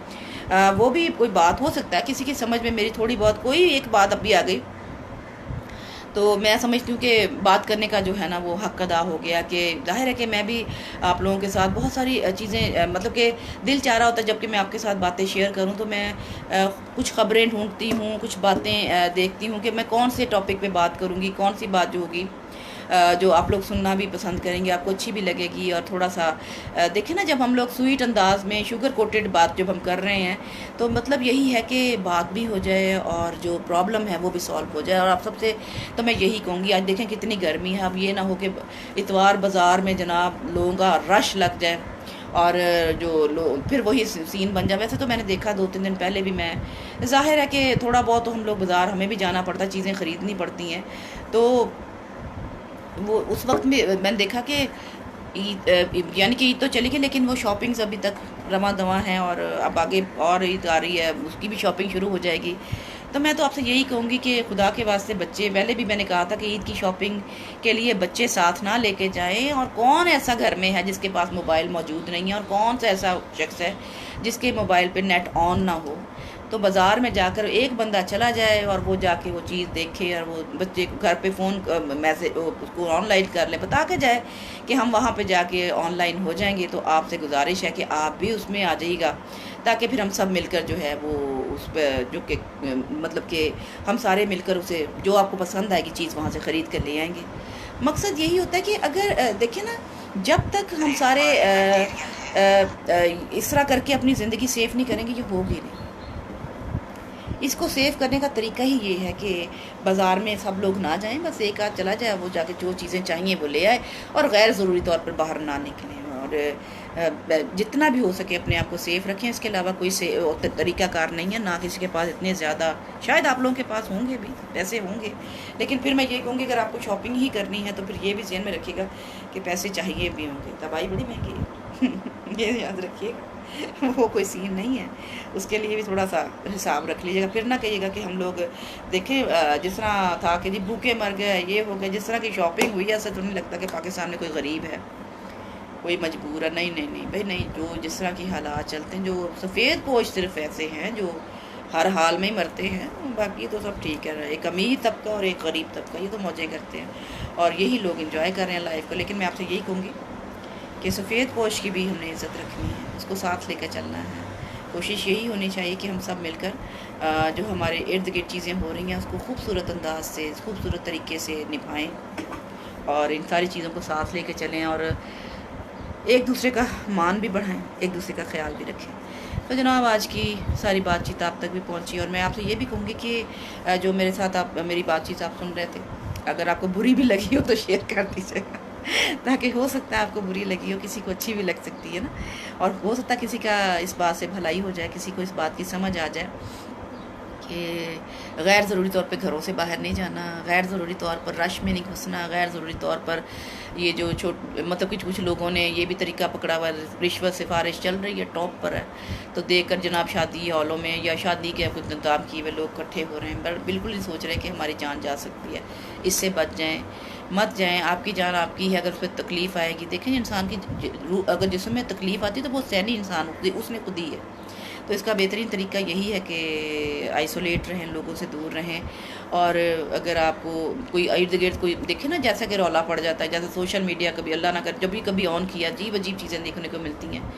वो भी, कोई बात हो सकता है किसी की समझ में मेरी थोड़ी बहुत कोई एक बात अभी आ गई, तो मैं समझती हूँ कि बात करने का जो है ना वो हक़ अदा हो गया। कि ज़ाहिर है कि मैं भी आप लोगों के साथ बहुत सारी चीज़ें, मतलब कि दिल चाह रहा होता है जबकि मैं आपके साथ बातें शेयर करूँ, तो मैं कुछ ख़बरें ढूंढती हूँ, कुछ बातें देखती हूँ कि मैं कौन से टॉपिक पे बात करूँगी, कौन सी बात जो होगी जो आप लोग सुनना भी पसंद करेंगे, आपको अच्छी भी लगेगी। और थोड़ा सा देखें ना, जब हम लोग स्वीट अंदाज में शुगर कोटेड बात जब हम कर रहे हैं, तो मतलब यही है कि बात भी हो जाए और जो प्रॉब्लम है वो भी सॉल्व हो जाए। और आप सबसे तो मैं यही कहूँगी, आज देखें कितनी गर्मी है, अब ये ना हो कि इतवार बाज़ार में जनाब लोगों का रश लग जाए और जो लोग फिर वही सीन बन जाए। वैसे तो मैंने देखा 2-3 दिन पहले भी, मैं ज़ाहिर है कि थोड़ा बहुत तो हम लोग बाज़ार, हमें भी जाना पड़ता है, चीज़ें ख़रीदनी पड़ती हैं, तो वो उस वक्त में मैंने देखा कि ईद, यानी कि ईद तो चली गई, लेकिन वो शॉपिंग्स अभी तक रवा दवा हैं और अब आगे और ईद आ रही है, उसकी भी शॉपिंग शुरू हो जाएगी। तो मैं तो आपसे यही कहूँगी कि खुदा के वास्ते बच्चे, पहले भी मैंने कहा था कि ईद की शॉपिंग के लिए बच्चे साथ ना लेके जाएं। और कौन ऐसा घर में है जिसके पास मोबाइल मौजूद नहीं है, और कौन सा ऐसा शख्स है जिसके मोबाइल पे नेट ऑन ना हो, तो बाज़ार में जाकर एक बंदा चला जाए और वो जाके वो चीज़ देखे, और वो बच्चे को घर पे फ़ोन मैसेज उसको ऑनलाइन कर ले, बता के जाए कि हम वहाँ पे जाके ऑनलाइन हो जाएंगे। तो आपसे गुजारिश है कि आप भी उसमें आ जाइएगा, ताकि फिर हम सब मिलकर जो है वो उस पर जो कि मतलब कि हम सारे मिलकर उसे जो आपको पसंद आएगी चीज़ वहाँ से ख़रीद कर ले आएंगे। मकसद यही होता है कि अगर देखिए ना, जब तक हम सारे इस तरह करके अपनी ज़िंदगी सेफ़ नहीं करेंगे, ये होगी नहीं। इसको सेव करने का तरीका ही ये है कि बाज़ार में सब लोग ना जाएं, बस एक आध चला जाए, वो जाके जो चीज़ें चाहिए वो ले आए, और गैर ज़रूरी तौर पर बाहर ना निकलें। और जितना भी हो सके अपने आप को सेफ़ रखें। इसके अलावा कोई तरीक़ाकार नहीं है, ना किसी के पास इतने ज़्यादा, शायद आप लोगों के पास होंगे भी, पैसे होंगे, लेकिन फिर मैं ये कहूँगी अगर आपको शॉपिंग ही करनी है तो फिर ये भी ज़हन में रखिएगा कि पैसे चाहिए भी होंगे, दवाई बड़ी महंगी है ये याद रखिएगा। वो कोई सीन नहीं है, उसके लिए भी थोड़ा सा हिसाब रख लीजिएगा। फिर ना कहिएगा कि हम लोग देखें जिस तरह था कि जी भूखे मर गए, ये हो गया, जिस तरह की शॉपिंग हुई है, ऐसा तो नहीं लगता कि पाकिस्तान में कोई गरीब है, कोई मजबूर है। नहीं नहीं नहीं भाई नहीं, जो जिस तरह की हालात चलते हैं, जो सफ़ेद पोश सिर्फ ऐसे हैं जो हर हाल में ही मरते हैं, बाकी तो सब ठीक है। एक अमीर तबका और एक गरीब तबका, ये तो मौजें करते हैं और यही लोग इंजॉय कर रहे हैं लाइफ को। लेकिन मैं आपसे यही कहूँगी कि सफ़ेद पोश की भी हमने इज़्ज़त रखनी है, उसको साथ लेकर चलना है। कोशिश यही होनी चाहिए कि हम सब मिलकर जो हमारे इर्द गिर्द चीज़ें हो रही हैं उसको खूबसूरत अंदाज से, खूबसूरत तरीके से निभाएं, और इन सारी चीज़ों को साथ लेकर चलें, और एक दूसरे का मान भी बढ़ाएं, एक दूसरे का ख्याल भी रखें। तो जनाब आज की सारी बातचीत आप तक भी पहुंची, और मैं आपसे ये भी कहूँगी कि जो मेरे साथ आप मेरी बातचीत आप सुन रहे थे, अगर आपको बुरी भी लगी हो तो शेयर कर दीजिएगा ताकि हो सकता है आपको बुरी लगी हो, किसी को अच्छी भी लग सकती है ना, और हो सकता है किसी का इस बात से भलाई हो जाए, किसी को इस बात की समझ आ जाए कि गैर ज़रूरी तौर पे घरों से बाहर नहीं जाना, गैर ज़रूरी तौर पर रश में नहीं घुसना, गैर ज़रूरी तौर पर ये जो मतलब कि कुछ लोगों ने ये भी तरीका पकड़ा हुआ, रिश्वत सिफारिश चल रही है, टॉप पर है, तो देखकर जनाब शादी हॉलों में या शादी के कुछ इंतजाम किए हुए लोग इकट्ठे हो रहे हैं, बिल्कुल नहीं सोच रहे कि हमारी जान जा सकती है, इससे बच जाएँ, मत जाएं। आपकी जान आपकी है, अगर उस पर तकलीफ़ आएगी, देखें इंसान की अगर जिस्म में तकलीफ़ आती है तो वो सैनी इंसान उसने खुद ही है। तो इसका बेहतरीन तरीका यही है कि आइसोलेट रहें, लोगों से दूर रहें, और अगर आपको कोई इर्द गिर्द कोई देखे ना, जैसा कि रौला पड़ जाता है, जैसे सोशल मीडिया कभी अल्लाह ना कर जब भी कभी ऑन किया, अजीब अजीब चीज़ें देखने को मिलती हैं,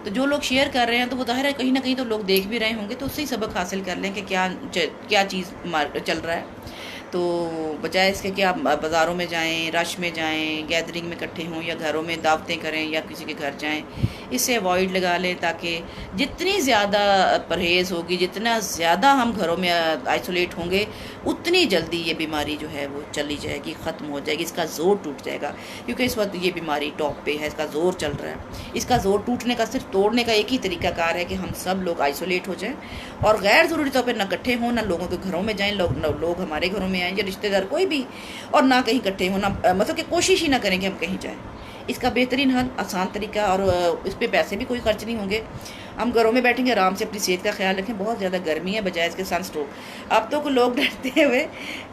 तो जो लोग शेयर कर रहे हैं तो वो ज़ाहिर है कहीं ना कहीं तो लोग देख भी रहे होंगे, तो उससे ही सबक हासिल कर लें कि क्या चीज़ चल रहा है। तो बजाय इसके कि आप बाज़ारों में जाएं, रश में जाएं, गैदरिंग में इकट्ठे हों, या घरों में दावतें करें या किसी के घर जाएं, इससे अवॉइड लगा लें, ताकि जितनी ज़्यादा परहेज़ होगी, जितना ज़्यादा हम घरों में आइसोलेट होंगे, उतनी जल्दी ये बीमारी जो है वो चली जाएगी, ख़त्म हो जाएगी, इसका ज़ोर टूट जाएगा। क्योंकि इस वक्त ये बीमारी टॉप पे है, इसका ज़ोर चल रहा है। इसका ज़ोर टूटने का, सिर्फ तोड़ने का एक ही तरीकाकार है कि हम सब लोग आइसोलेट हो जाएं और गैर ज़रूरी तौर पर न इकट्ठे हों, ना लोगों के घरों में जाएँ, लोग हमारे घरों में आएँ या रिश्तेदार कोई भी, और ना कहीं इकट्ठे होना, मतलब कि कोशिश ही ना करें कि हम कहीं जाएं। इसका बेहतरीन हल, आसान तरीका, और इस पे पैसे भी कोई खर्च नहीं होंगे, हम घरों में बैठेंगे, आराम से अपनी सेहत का ख्याल रखें। बहुत ज़्यादा गर्मी है, बजाय इसके सन स्ट्रोक। अब तो लोग डरते हुए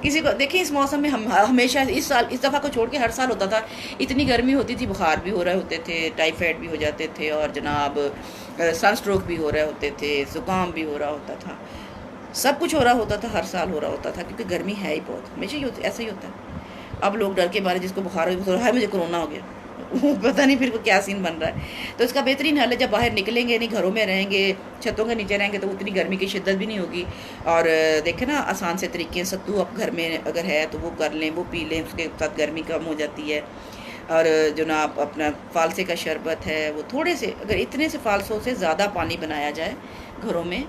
किसी को देखिए, इस मौसम में हम हमेशा इस साल, इस दफ़ा को छोड़ के हर साल होता था, इतनी गर्मी होती थी, बुखार भी हो रहे होते थे, टाइफाइड भी हो जाते थे, और जनाब सन स्ट्रोक भी हो रहे होते थे, ज़ुकाम भी हो रहा होता था, सब कुछ हो रहा होता था, हर साल हो रहा होता था, क्योंकि गर्मी है ही बहुत, हमेशा ही ऐसा ही होता है। अब लोग डर के मारे, जिसको बुखार हो है मुझे कोरोना हो गया, वो पता नहीं फिर क्या सीन बन रहा है। तो इसका बेहतरीन हल है, जब बाहर निकलेंगे नहीं, घरों में रहेंगे, छतों के नीचे रहेंगे, तो उतनी गर्मी की शिद्दत भी नहीं होगी। और देखें ना, आसान से तरीके, सत्तू आप घर में अगर है तो वो कर लें, वो पी लें, उसके साथ गर्मी कम हो जाती है। और जो ना अपना फालसे का शरबत है, वो थोड़े से, अगर इतने से फालसों से ज़्यादा पानी बनाया जाए घरों में,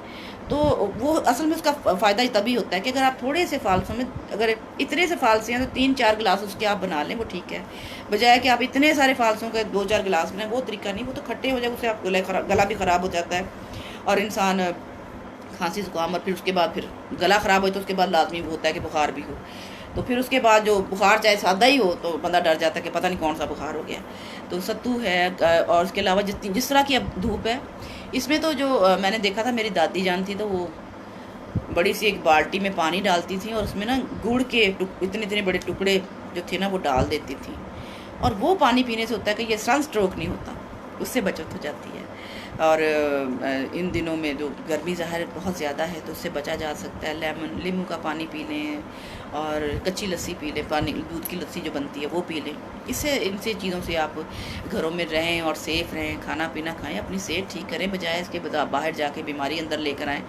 तो वो असल में उसका फ़ायदा तभी होता है कि अगर आप थोड़े से फालसों में, अगर इतने से फालसे हैं तो 3-4 गिलास उसके आप बना लें, वो ठीक है। बजाय कि आप इतने सारे फालसों के 2-4 गिलास बनाएं, वो तरीका नहीं, वो तो खट्टे हो जाए, उससे आप गला भी ख़राब हो जाता है, और इंसान खांसी ज़ुकाम, और फिर उसके बाद फिर गला ख़राब हो तो उसके बाद लाजमी होता है कि बुखार भी हो। तो फिर उसके बाद जो बुखार चाहे सादा ही हो तो बंदा डर जाता है कि पता नहीं कौन सा बुखार हो गया। तो सत्तू है, और उसके अलावा जिस तरह की अब धूप है, इसमें तो जो मैंने देखा था, मेरी दादी जान थी, तो वो बड़ी सी एक बाल्टी में पानी डालती थी, और उसमें ना गुड़ के इतने इतने बड़े टुकड़े जो थे ना, वो डाल देती थी, और वो पानी पीने से होता है कि ये सन स्ट्रोक नहीं होता, उससे बचत हो जाती है। और इन दिनों में जो गर्मी ज़ाहिर बहुत ज़्यादा है, तो उससे बचा जा सकता है। नींबू का पानी पी लें, और कच्ची लस्सी पी लें, पानी दूध की लस्सी जो बनती है वो पी लें। इससे, इनसे चीज़ों से आप घरों में रहें और सेफ़ रहें, खाना पीना खाएं, अपनी सेहत ठीक करें, बजाय इसके बाहर जाके बीमारी अंदर लेकर आएँ।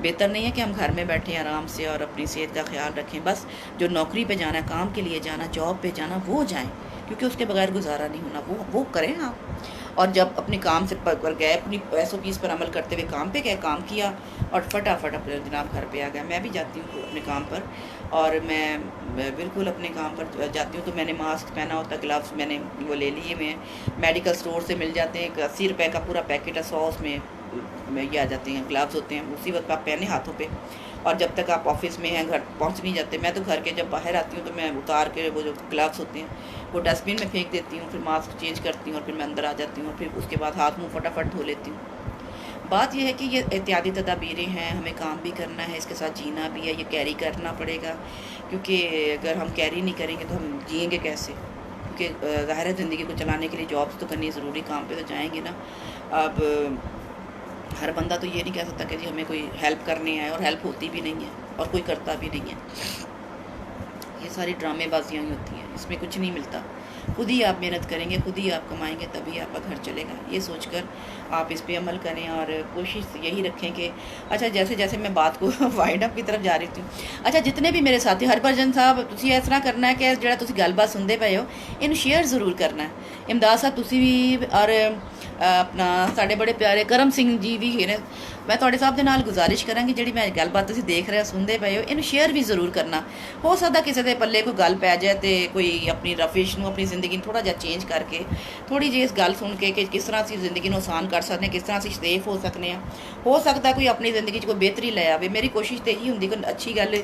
बेहतर नहीं है कि हम घर में बैठें आराम से और अपनी सेहत का ख्याल रखें। बस जो नौकरी पे जाना, काम के लिए जाना, जॉब पे जाना, वो जाएं, क्योंकि उसके बगैर गुजारा नहीं होना, वो करें आप। और जब अपने काम से पर गए, अपनी SOPs पर अमल करते हुए काम पे गए, काम किया, और फटाफट अपने जनाब घर पे आ गया। मैं भी जाती हूँ अपने काम पर, और मैं बिल्कुल अपने काम पर जाती हूँ तो मैंने मास्क पहना होता है, ग्लव्स मैंने वो ले लिए, मैं मेडिकल स्टोर से मिल जाते हैं, 80 रुपये का पूरा पैकेट है, 100 उसमें ये आ जाते हैं, ग्लव्स होते हैं, उसी वक्त आप पहने हाथों पे। और जब तक आप ऑफिस में हैं, घर पहुंच नहीं जाते। मैं तो घर के जब बाहर आती हूँ तो मैं उतार के वो जो ग्लव्स होते हैं वो डस्टबिन में फेंक देती हूँ, फिर मास्क चेंज करती हूँ, और फिर मैं अंदर आ जाती हूँ, और फिर उसके बाद हाथ मुँह फटाफट धो लेती हूँ। बात यह है कि ये एहतियाती तदाबीरें हैं, हमें काम भी करना है, इसके साथ जीना भी है, ये कैरी करना पड़ेगा, क्योंकि अगर हम कैरी नहीं करेंगे तो हम जिएंगे कैसे? क्योंकि ज़ाहिर है ज़िंदगी को चलाने के लिए जॉब्स तो करनी ज़रूरी, काम पे तो जाएंगे ना। अब हर बंदा तो ये नहीं कह सकता कि जी हमें कोई हेल्प करनी है, और हेल्प होती भी नहीं है, और कोई करता भी नहीं है। ये सारी ड्रामेबाजियाँ ही होती हैं, इसमें कुछ नहीं मिलता। खुद ही आप मेहनत करेंगे, खुद ही आप कमाएंगे, तभी आपका घर चलेगा। ये सोचकर आप इस पे अमल करें, और कोशिश यही रखें कि अच्छा, जैसे जैसे मैं बात को वाइंड अप की तरफ जा रही थी, अच्छा, जितने भी मेरे साथी, हरभजन साहब, तुसी इस तरह करना है कि जो तुसी गलबात सुनते पे हो, इन शेयर ज़रूर करना है। इमदाद साहब तुसी भी, और अपना साढ़े बड़े प्यारे करम सिंह जी भी है। मैं थोड़े साहब के नाल गुजारिश करांगी, जी मैं गलबात तुसी देख रहे हो, सुनते पे हो, इन शेयर भी ज़रूर करना। हो सकता किसी के पल्ले कोई गल पै जाए, तो कोई अपनी रफिश नूं, अपनी जिंदगी थोड़ा जहा चेंज करके, थोड़ी जी इस गल सुन के कि किस तरह असीं जिंदगी नूं आसान कर सकते हैं, किस तरह असीं सेफ हो सकते हैं। हो सकता कोई अपनी जिंदगी कोई बेहतरी लै आवे। मेरी कोशिश तो यही होंगी कि अच्छी गल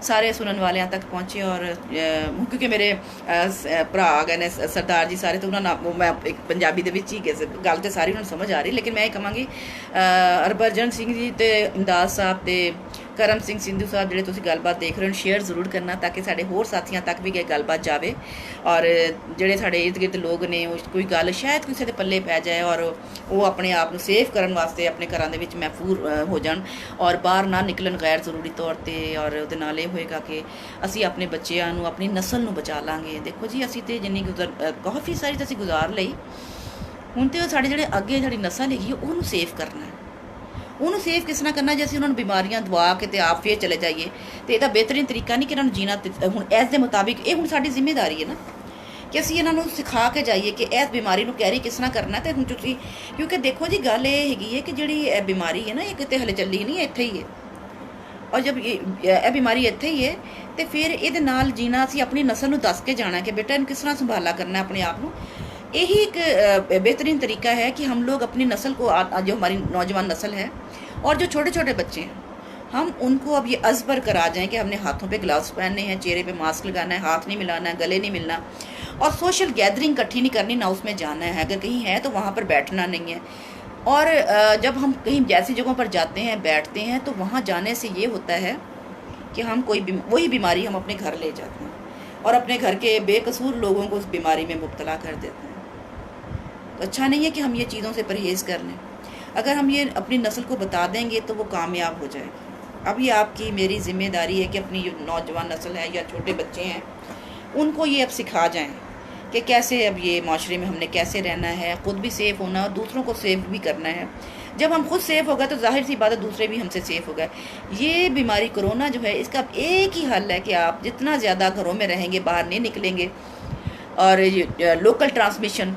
सारे सुनने वाले तक पहुँचे। और क्योंकि मेरे भरा आ गए ने सरदार जी सारे, तो उन्होंने मैं एक पंजाबी दे विच ही गल तो सारी उन्होंने समझ आ रही, लेकिन मैं ये कहांगी हरभजन सिंह जी ते इमदाद साहब ते करम सिंह सिंधु साहब जिहड़े तुसीं गलबात देख रहे हो, शेयर जरूर करना, ताकि साडे होर साथियां तक भी गलबात जावे, और जिहड़े साडे इर्द गिर्द लोग ने, कोई गल शायद किसी दे पल्ले पै जाए, और वो अपने आप नूं सेफ करन वास्ते अपने घरां दे विच महफूज हो जाण, और बाहर ना निकलन गैर जरूरी तौर पर। और उहदे नाल ये होएगा कि असीं अपने बच्चिआं नूं, अपनी नस्ल नूं बचा लांगे। देखो जी, असीं ते जिन्नी काफ़ी सारी तो असीं गुजार लई, हुण ते साडे जिहड़े अगे साडी नस्ल हैगी ਉਹਨੂੰ सेफ करना है। ਉਹਨੂੰ सेफ किस तरह करना, जैसे उन्होंने बीमारियां दवा के ते आप फिर चले जाइए, तो यदा बेहतरीन तरीका नहीं कि इन्होंने जीना हुण इस दे मुताबिक। ये हुण साडी जिम्मेदारी है ना कि असीं इन्हां नूं सिखा के जाइए कि इस बीमारी नूं कैरी किस तरह करना। तो हुण तुसीं, क्योंकि देखो जी गल ये हैगी है कि जिहड़ी बीमारी है ना, ये किते हले चली नहीं है, इत्थे ही है। और जब ये बीमारी इत्थे ही है, तो फिर ये नाल जीना असीं अपनी नस्ल नूं दस के जाना कि बेटा इन किस तरह संभाला करना है अपने आप नूं। यही एक बेहतरीन तरीका है कि हम लोग अपनी नस्ल को, जो हमारी नौजवान नस्ल है और जो छोटे छोटे बच्चे हैं, हम उनको अब ये अज़बर करा जाएं कि हमने हाथों पे ग्लव्स पहनने हैं, चेहरे पे मास्क लगाना है, हाथ नहीं मिलाना है, गले नहीं मिलना, और सोशल गैदरिंग इकट्ठी नहीं करनी, ना उसमें जाना है। अगर कहीं है तो वहाँ पर बैठना नहीं है। और जब हम कहीं जैसी जगहों पर जाते हैं, बैठते हैं, तो वहाँ जाने से ये होता है कि हम वही बीमारी हम अपने घर ले जाते हैं और अपने घर के बेकसूर लोगों को उस बीमारी में मुब्तला कर देते हैं। तो अच्छा नहीं है कि हम ये चीज़ों से परहेज़ कर लें। अगर हम ये अपनी नस्ल को बता देंगे तो वो कामयाब हो जाएगी। अब ये आपकी मेरी ज़िम्मेदारी है कि अपनी जो नौजवान नस्ल है या छोटे बच्चे हैं, उनको ये अब सिखा जाएं कि कैसे अब ये माशरे में हमने कैसे रहना है, ख़ुद भी सेफ़ होना है और दूसरों को सेफ़ भी करना है। जब हम खुद सेफ़ हो गए तो जाहिर सी बात है दूसरे भी हमसे सेफ़ हो गए। ये बीमारी कोरोना जो है, इसका एक ही हल है कि आप जितना ज़्यादा घरों में रहेंगे, बाहर नहीं निकलेंगे, और लोकल ट्रांसमिशन,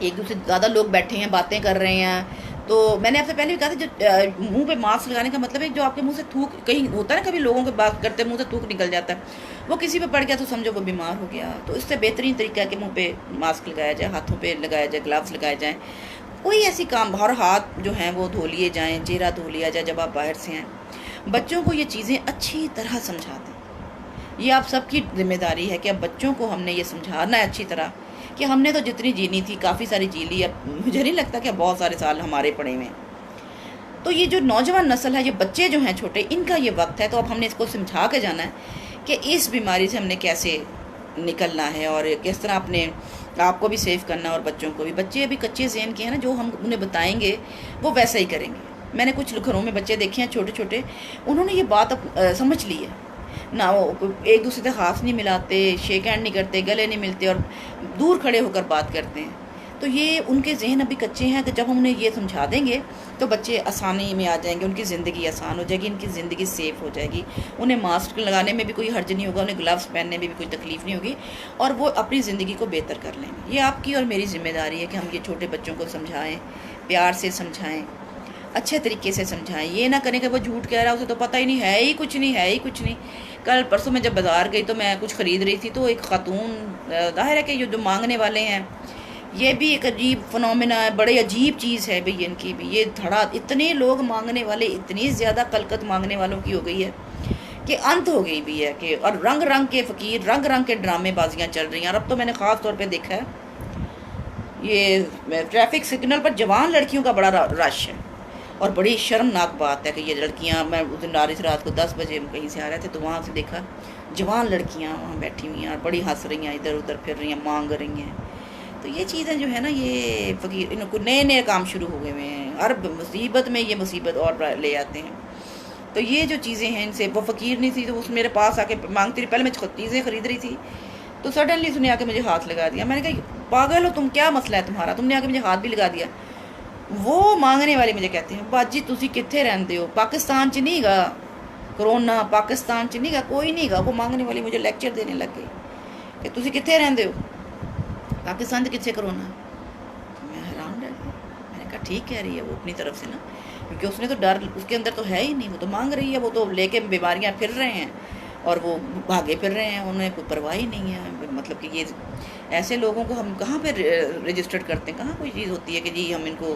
एक दूसरे ज़्यादा लोग बैठे हैं, बातें कर रहे हैं। तो मैंने आपसे पहले भी कहा था, जो मुंह पे मास्क लगाने का मतलब है जो आपके मुंह से थूक, कहीं होता है ना कभी लोगों के बात करते मुंह से थूक निकल जाता है, वो किसी पे पड़ गया तो समझो वो बीमार हो गया। तो इससे बेहतरीन तरीका है कि मुंह पे मास्क लगाया जाए, हाथों पे लगाया जाए, ग्लव्स लगाए जाएँ, कोई ऐसी काम, हर हाथ जो हैं वो धो लिए जाएँ, चेहरा धो लिया जाए जब आप बाहर से हैं। बच्चों को ये चीज़ें अच्छी तरह समझा दें। ये आप सबकी जिम्मेदारी है कि अब बच्चों को हमने ये समझाना है अच्छी तरह कि हमने तो जितनी जीनी थी काफ़ी सारी जी ली, अब मुझे नहीं लगता कि बहुत सारे साल हमारे पड़े हुए। तो ये जो नौजवान नस्ल है, ये बच्चे जो हैं छोटे, इनका ये वक्त है। तो अब हमने इसको समझा के जाना है कि इस बीमारी से हमने कैसे निकलना है और किस तरह अपने आपको भी सेव करना और बच्चों को भी। बच्चे अभी कच्चे ज़हन के हैं ना, जो हम उन्हें बताएंगे वो वैसा ही करेंगे। मैंने कुछ घरों में बच्चे देखे हैं छोटे छोटे, उन्होंने ये बात समझ ली है ना, वो एक दूसरे से हाथ नहीं मिलाते, शेक हैंड नहीं करते, गले नहीं मिलते और दूर खड़े होकर बात करते हैं। तो ये उनके जहन अभी कच्चे हैं कि जब हम उन्हें ये समझा देंगे तो बच्चे आसानी में आ जाएंगे, उनकी ज़िंदगी आसान हो जाएगी, इनकी ज़िंदगी सेफ़ हो जाएगी। उन्हें मास्क लगाने में भी कोई हर्ज नहीं होगा, उन्हें ग्लव्स पहनने में भी कोई तकलीफ़ नहीं होगी और वो अपनी ज़िंदगी को बेहतर कर लेंगे। ये आपकी और मेरी ज़िम्मेदारी है कि हम ये छोटे बच्चों को समझाएँ, प्यार से समझाएँ, अच्छे तरीके से समझाएं। ये ना करें कि वो झूठ कह रहा है, उसे तो पता ही नहीं, है ही कुछ नहीं, है ही कुछ नहीं। कल परसों मैं जब बाज़ार गई तो मैं कुछ ख़रीद रही थी, तो एक ख़ातून, ज़ाहिर है कि ये जो मांगने वाले हैं ये भी एक अजीब फिनोमेना है, बड़े अजीब चीज़ है भाई इनकी भी। ये धड़ा इतने लोग मांगने वाले, इतनी ज़्यादा कलकत मांगने वालों की हो गई है कि अंत हो गई भी है कि, और रंग रंग के फ़कीर, रंग रंग के ड्रामेबाजियाँ चल रही हैं। और अब तो मैंने ख़ास तौर पर देखा है ये ट्रैफिक सिग्नल पर जवान लड़कियों का बड़ा रश है और बड़ी शर्मनाक बात है कि ये लड़कियां, मैं उस दिन आ रही थी रात को 10 बजे कहीं से आ रहे थे तो वहाँ से देखा जवान लड़कियां वहाँ बैठी हुई हैं और बड़ी हंस रही हैं, इधर उधर फिर रही हैं, मांग रही हैं। तो ये चीज़ें जो है ना, ये फ़कीर, इनको नए नए काम शुरू हो गए हुए हैं, हर मुसीबत में ये मुसीबत और ले आते हैं। तो ये जो चीज़ें हैं, इनसे, वो फ़कीर नहीं थी तो उस मेरे पास आके मांगती रही। पहले मैं चीज़ें ख़रीद रही थी तो सडनली उसने आके मुझे हाथ लगा दिया। मैंने कहा पागल हो तुम, क्या मसला है तुम्हारा, तुमने आके मुझे हाथ भी लगा दिया। वो मांगने वाले मुझे कहते हैं, बाजी तुसी कित्थे रहंदे हो, पाकिस्तान च नहीं गा कोरोना, पाकिस्तान च नहीं गा, कोई नहीं गा। वो मांगने वाली मुझे लेक्चर देने लग गई कि तुसी कित्थे रहंदे हो, पाकिस्तान च कित्थे कोरोना। मैं हैरान रह गई। मैंने कहा ठीक कह रही है वो अपनी तरफ से ना, क्योंकि उसने तो डर उसके अंदर तो है ही नहीं, वो तो मांग रही है, वो तो लेके बीमारियाँ फिर रहे हैं और वो भागे फिर रहे हैं, उन्हें कोई परवाह ही नहीं है। मतलब कि ये ऐसे लोगों को हम कहाँ पे रजिस्टर्ड करते हैं, कहाँ कोई चीज़ होती है कि जी हम इनको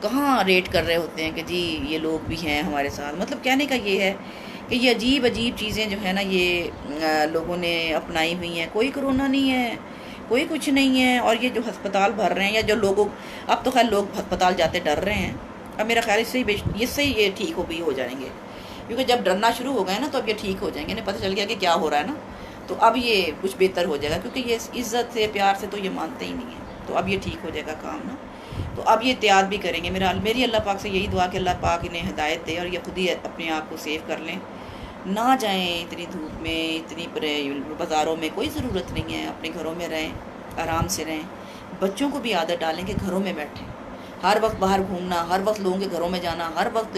कहाँ रेट कर रहे होते हैं कि जी ये लोग भी हैं हमारे साथ। मतलब कहने का ये है कि ये अजीब अजीब चीज़ें जो है ना, ये लोगों ने अपनाई हुई हैं। कोई कोरोना नहीं है, कोई कुछ नहीं है। और ये जो अस्पताल भर रहे हैं, या जो लोगों, अब तो खैर लोग अस्पताल जाते डर रहे हैं, अब मेरा ख्याल इससे ही ये ठीक हो जाएंगे, क्योंकि जब डरना शुरू हो गए ना तो अब ये ठीक हो जाएंगे। इन्हें पता चल गया कि क्या हो रहा है ना, तो अब ये कुछ बेहतर हो जाएगा, क्योंकि ये इज़्ज़त से, प्यार से तो ये मानते ही नहीं है। तो अब ये ठीक हो जाएगा काम ना, तो अब ये एहतियात भी करेंगे। मेरी अल्लाह पाक से यही दुआ कि अल्लाह पाक इन्हें हिदायत दे और ये खुद ही अपने आप को सेव कर लें। ना जाएं इतनी धूप में, इतनी बाज़ारों में, कोई ज़रूरत नहीं है। अपने घरों में रहें, आराम से रहें। बच्चों को भी आदत डालें कि घरों में बैठें, हर वक्त बाहर घूमना, हर वक्त लोगों के घरों में जाना, हर वक्त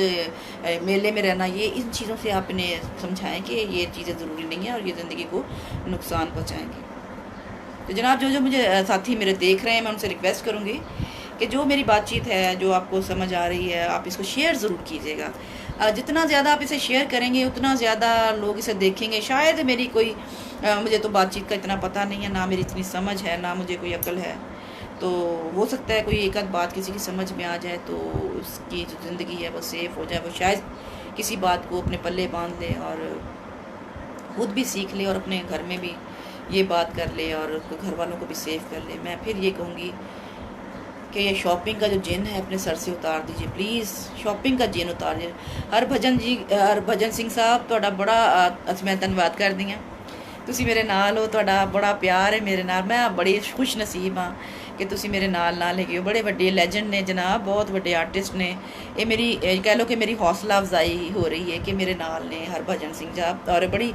मेले में रहना, ये इन चीज़ों से आप इन्हें समझाएं कि ये चीज़ें ज़रूरी नहीं है और ये ज़िंदगी को नुकसान पहुँचाएँगी। तो जनाब, जो मुझे साथी मेरे देख रहे हैं, मैं उनसे रिक्वेस्ट करूँगी कि जो मेरी बातचीत है, जो आपको समझ आ रही है, आप इसको शेयर ज़रूर कीजिएगा। जितना ज़्यादा आप इसे शेयर करेंगे उतना ज़्यादा लोग इसे देखेंगे। शायद मेरी कोई मुझे तो बातचीत का इतना पता नहीं है, ना मेरी इतनी समझ है, ना मुझे कोई अक्ल है। तो हो सकता है कोई एक आध बात किसी की समझ में आ जाए तो उसकी जो ज़िंदगी है वो सेफ़ हो जाए, वो शायद किसी बात को अपने पल्ले बांध ले और खुद भी सीख ले और अपने घर में भी ये बात कर ले और घर वालों को भी सेफ कर ले। मैं फिर ये कहूँगी कि ये शॉपिंग का जो जिन है अपने सर से उतार दीजिए प्लीज़। शॉपिंग का जिन उतार दीजिए। हरभजन सिंह साहब ਤੁਹਾਡਾ ਬੜਾ ਮੈਂ ਧੰਨਵਾਦ ਕਰਦੀ ਹਾਂ। ਤੁਸੀਂ ਮੇਰੇ ਨਾਲ ਹੋ, ਤੁਹਾਡਾ ਬੜਾ ਪਿਆਰ ਹੈ ਮੇਰੇ ਨਾਲ। ਮੈਂ ਬੜੀ ਖੁਸ਼ ਨਸੀਬ ਹਾਂ ਕਿ ਤੁਸੀਂ ਮੇਰੇ ਨਾਲ ਹੈਗੇ ਹੋ। ਬੜੇ ਵੱਡੇ ਲੈਜੈਂਡ ਨੇ ਜਨਾਬ, ਬਹੁਤ ਵੱਡੇ ਆਰਟਿਸਟ ਨੇ। ਇਹ ਮੇਰੀ ਕਹਿ ਲਓ ਕਿ ਮੇਰੀ ਹੌਸਲਾ ਅਫਜ਼ਾਈ ਹੋ ਰਹੀ ਹੈ ਕਿ ਮੇਰੇ ਨਾਲ ਨੇ ਹਰਭਜਨ ਸਿੰਘ ਸਾਹਿਬ, ਔਰ ਬੜੀ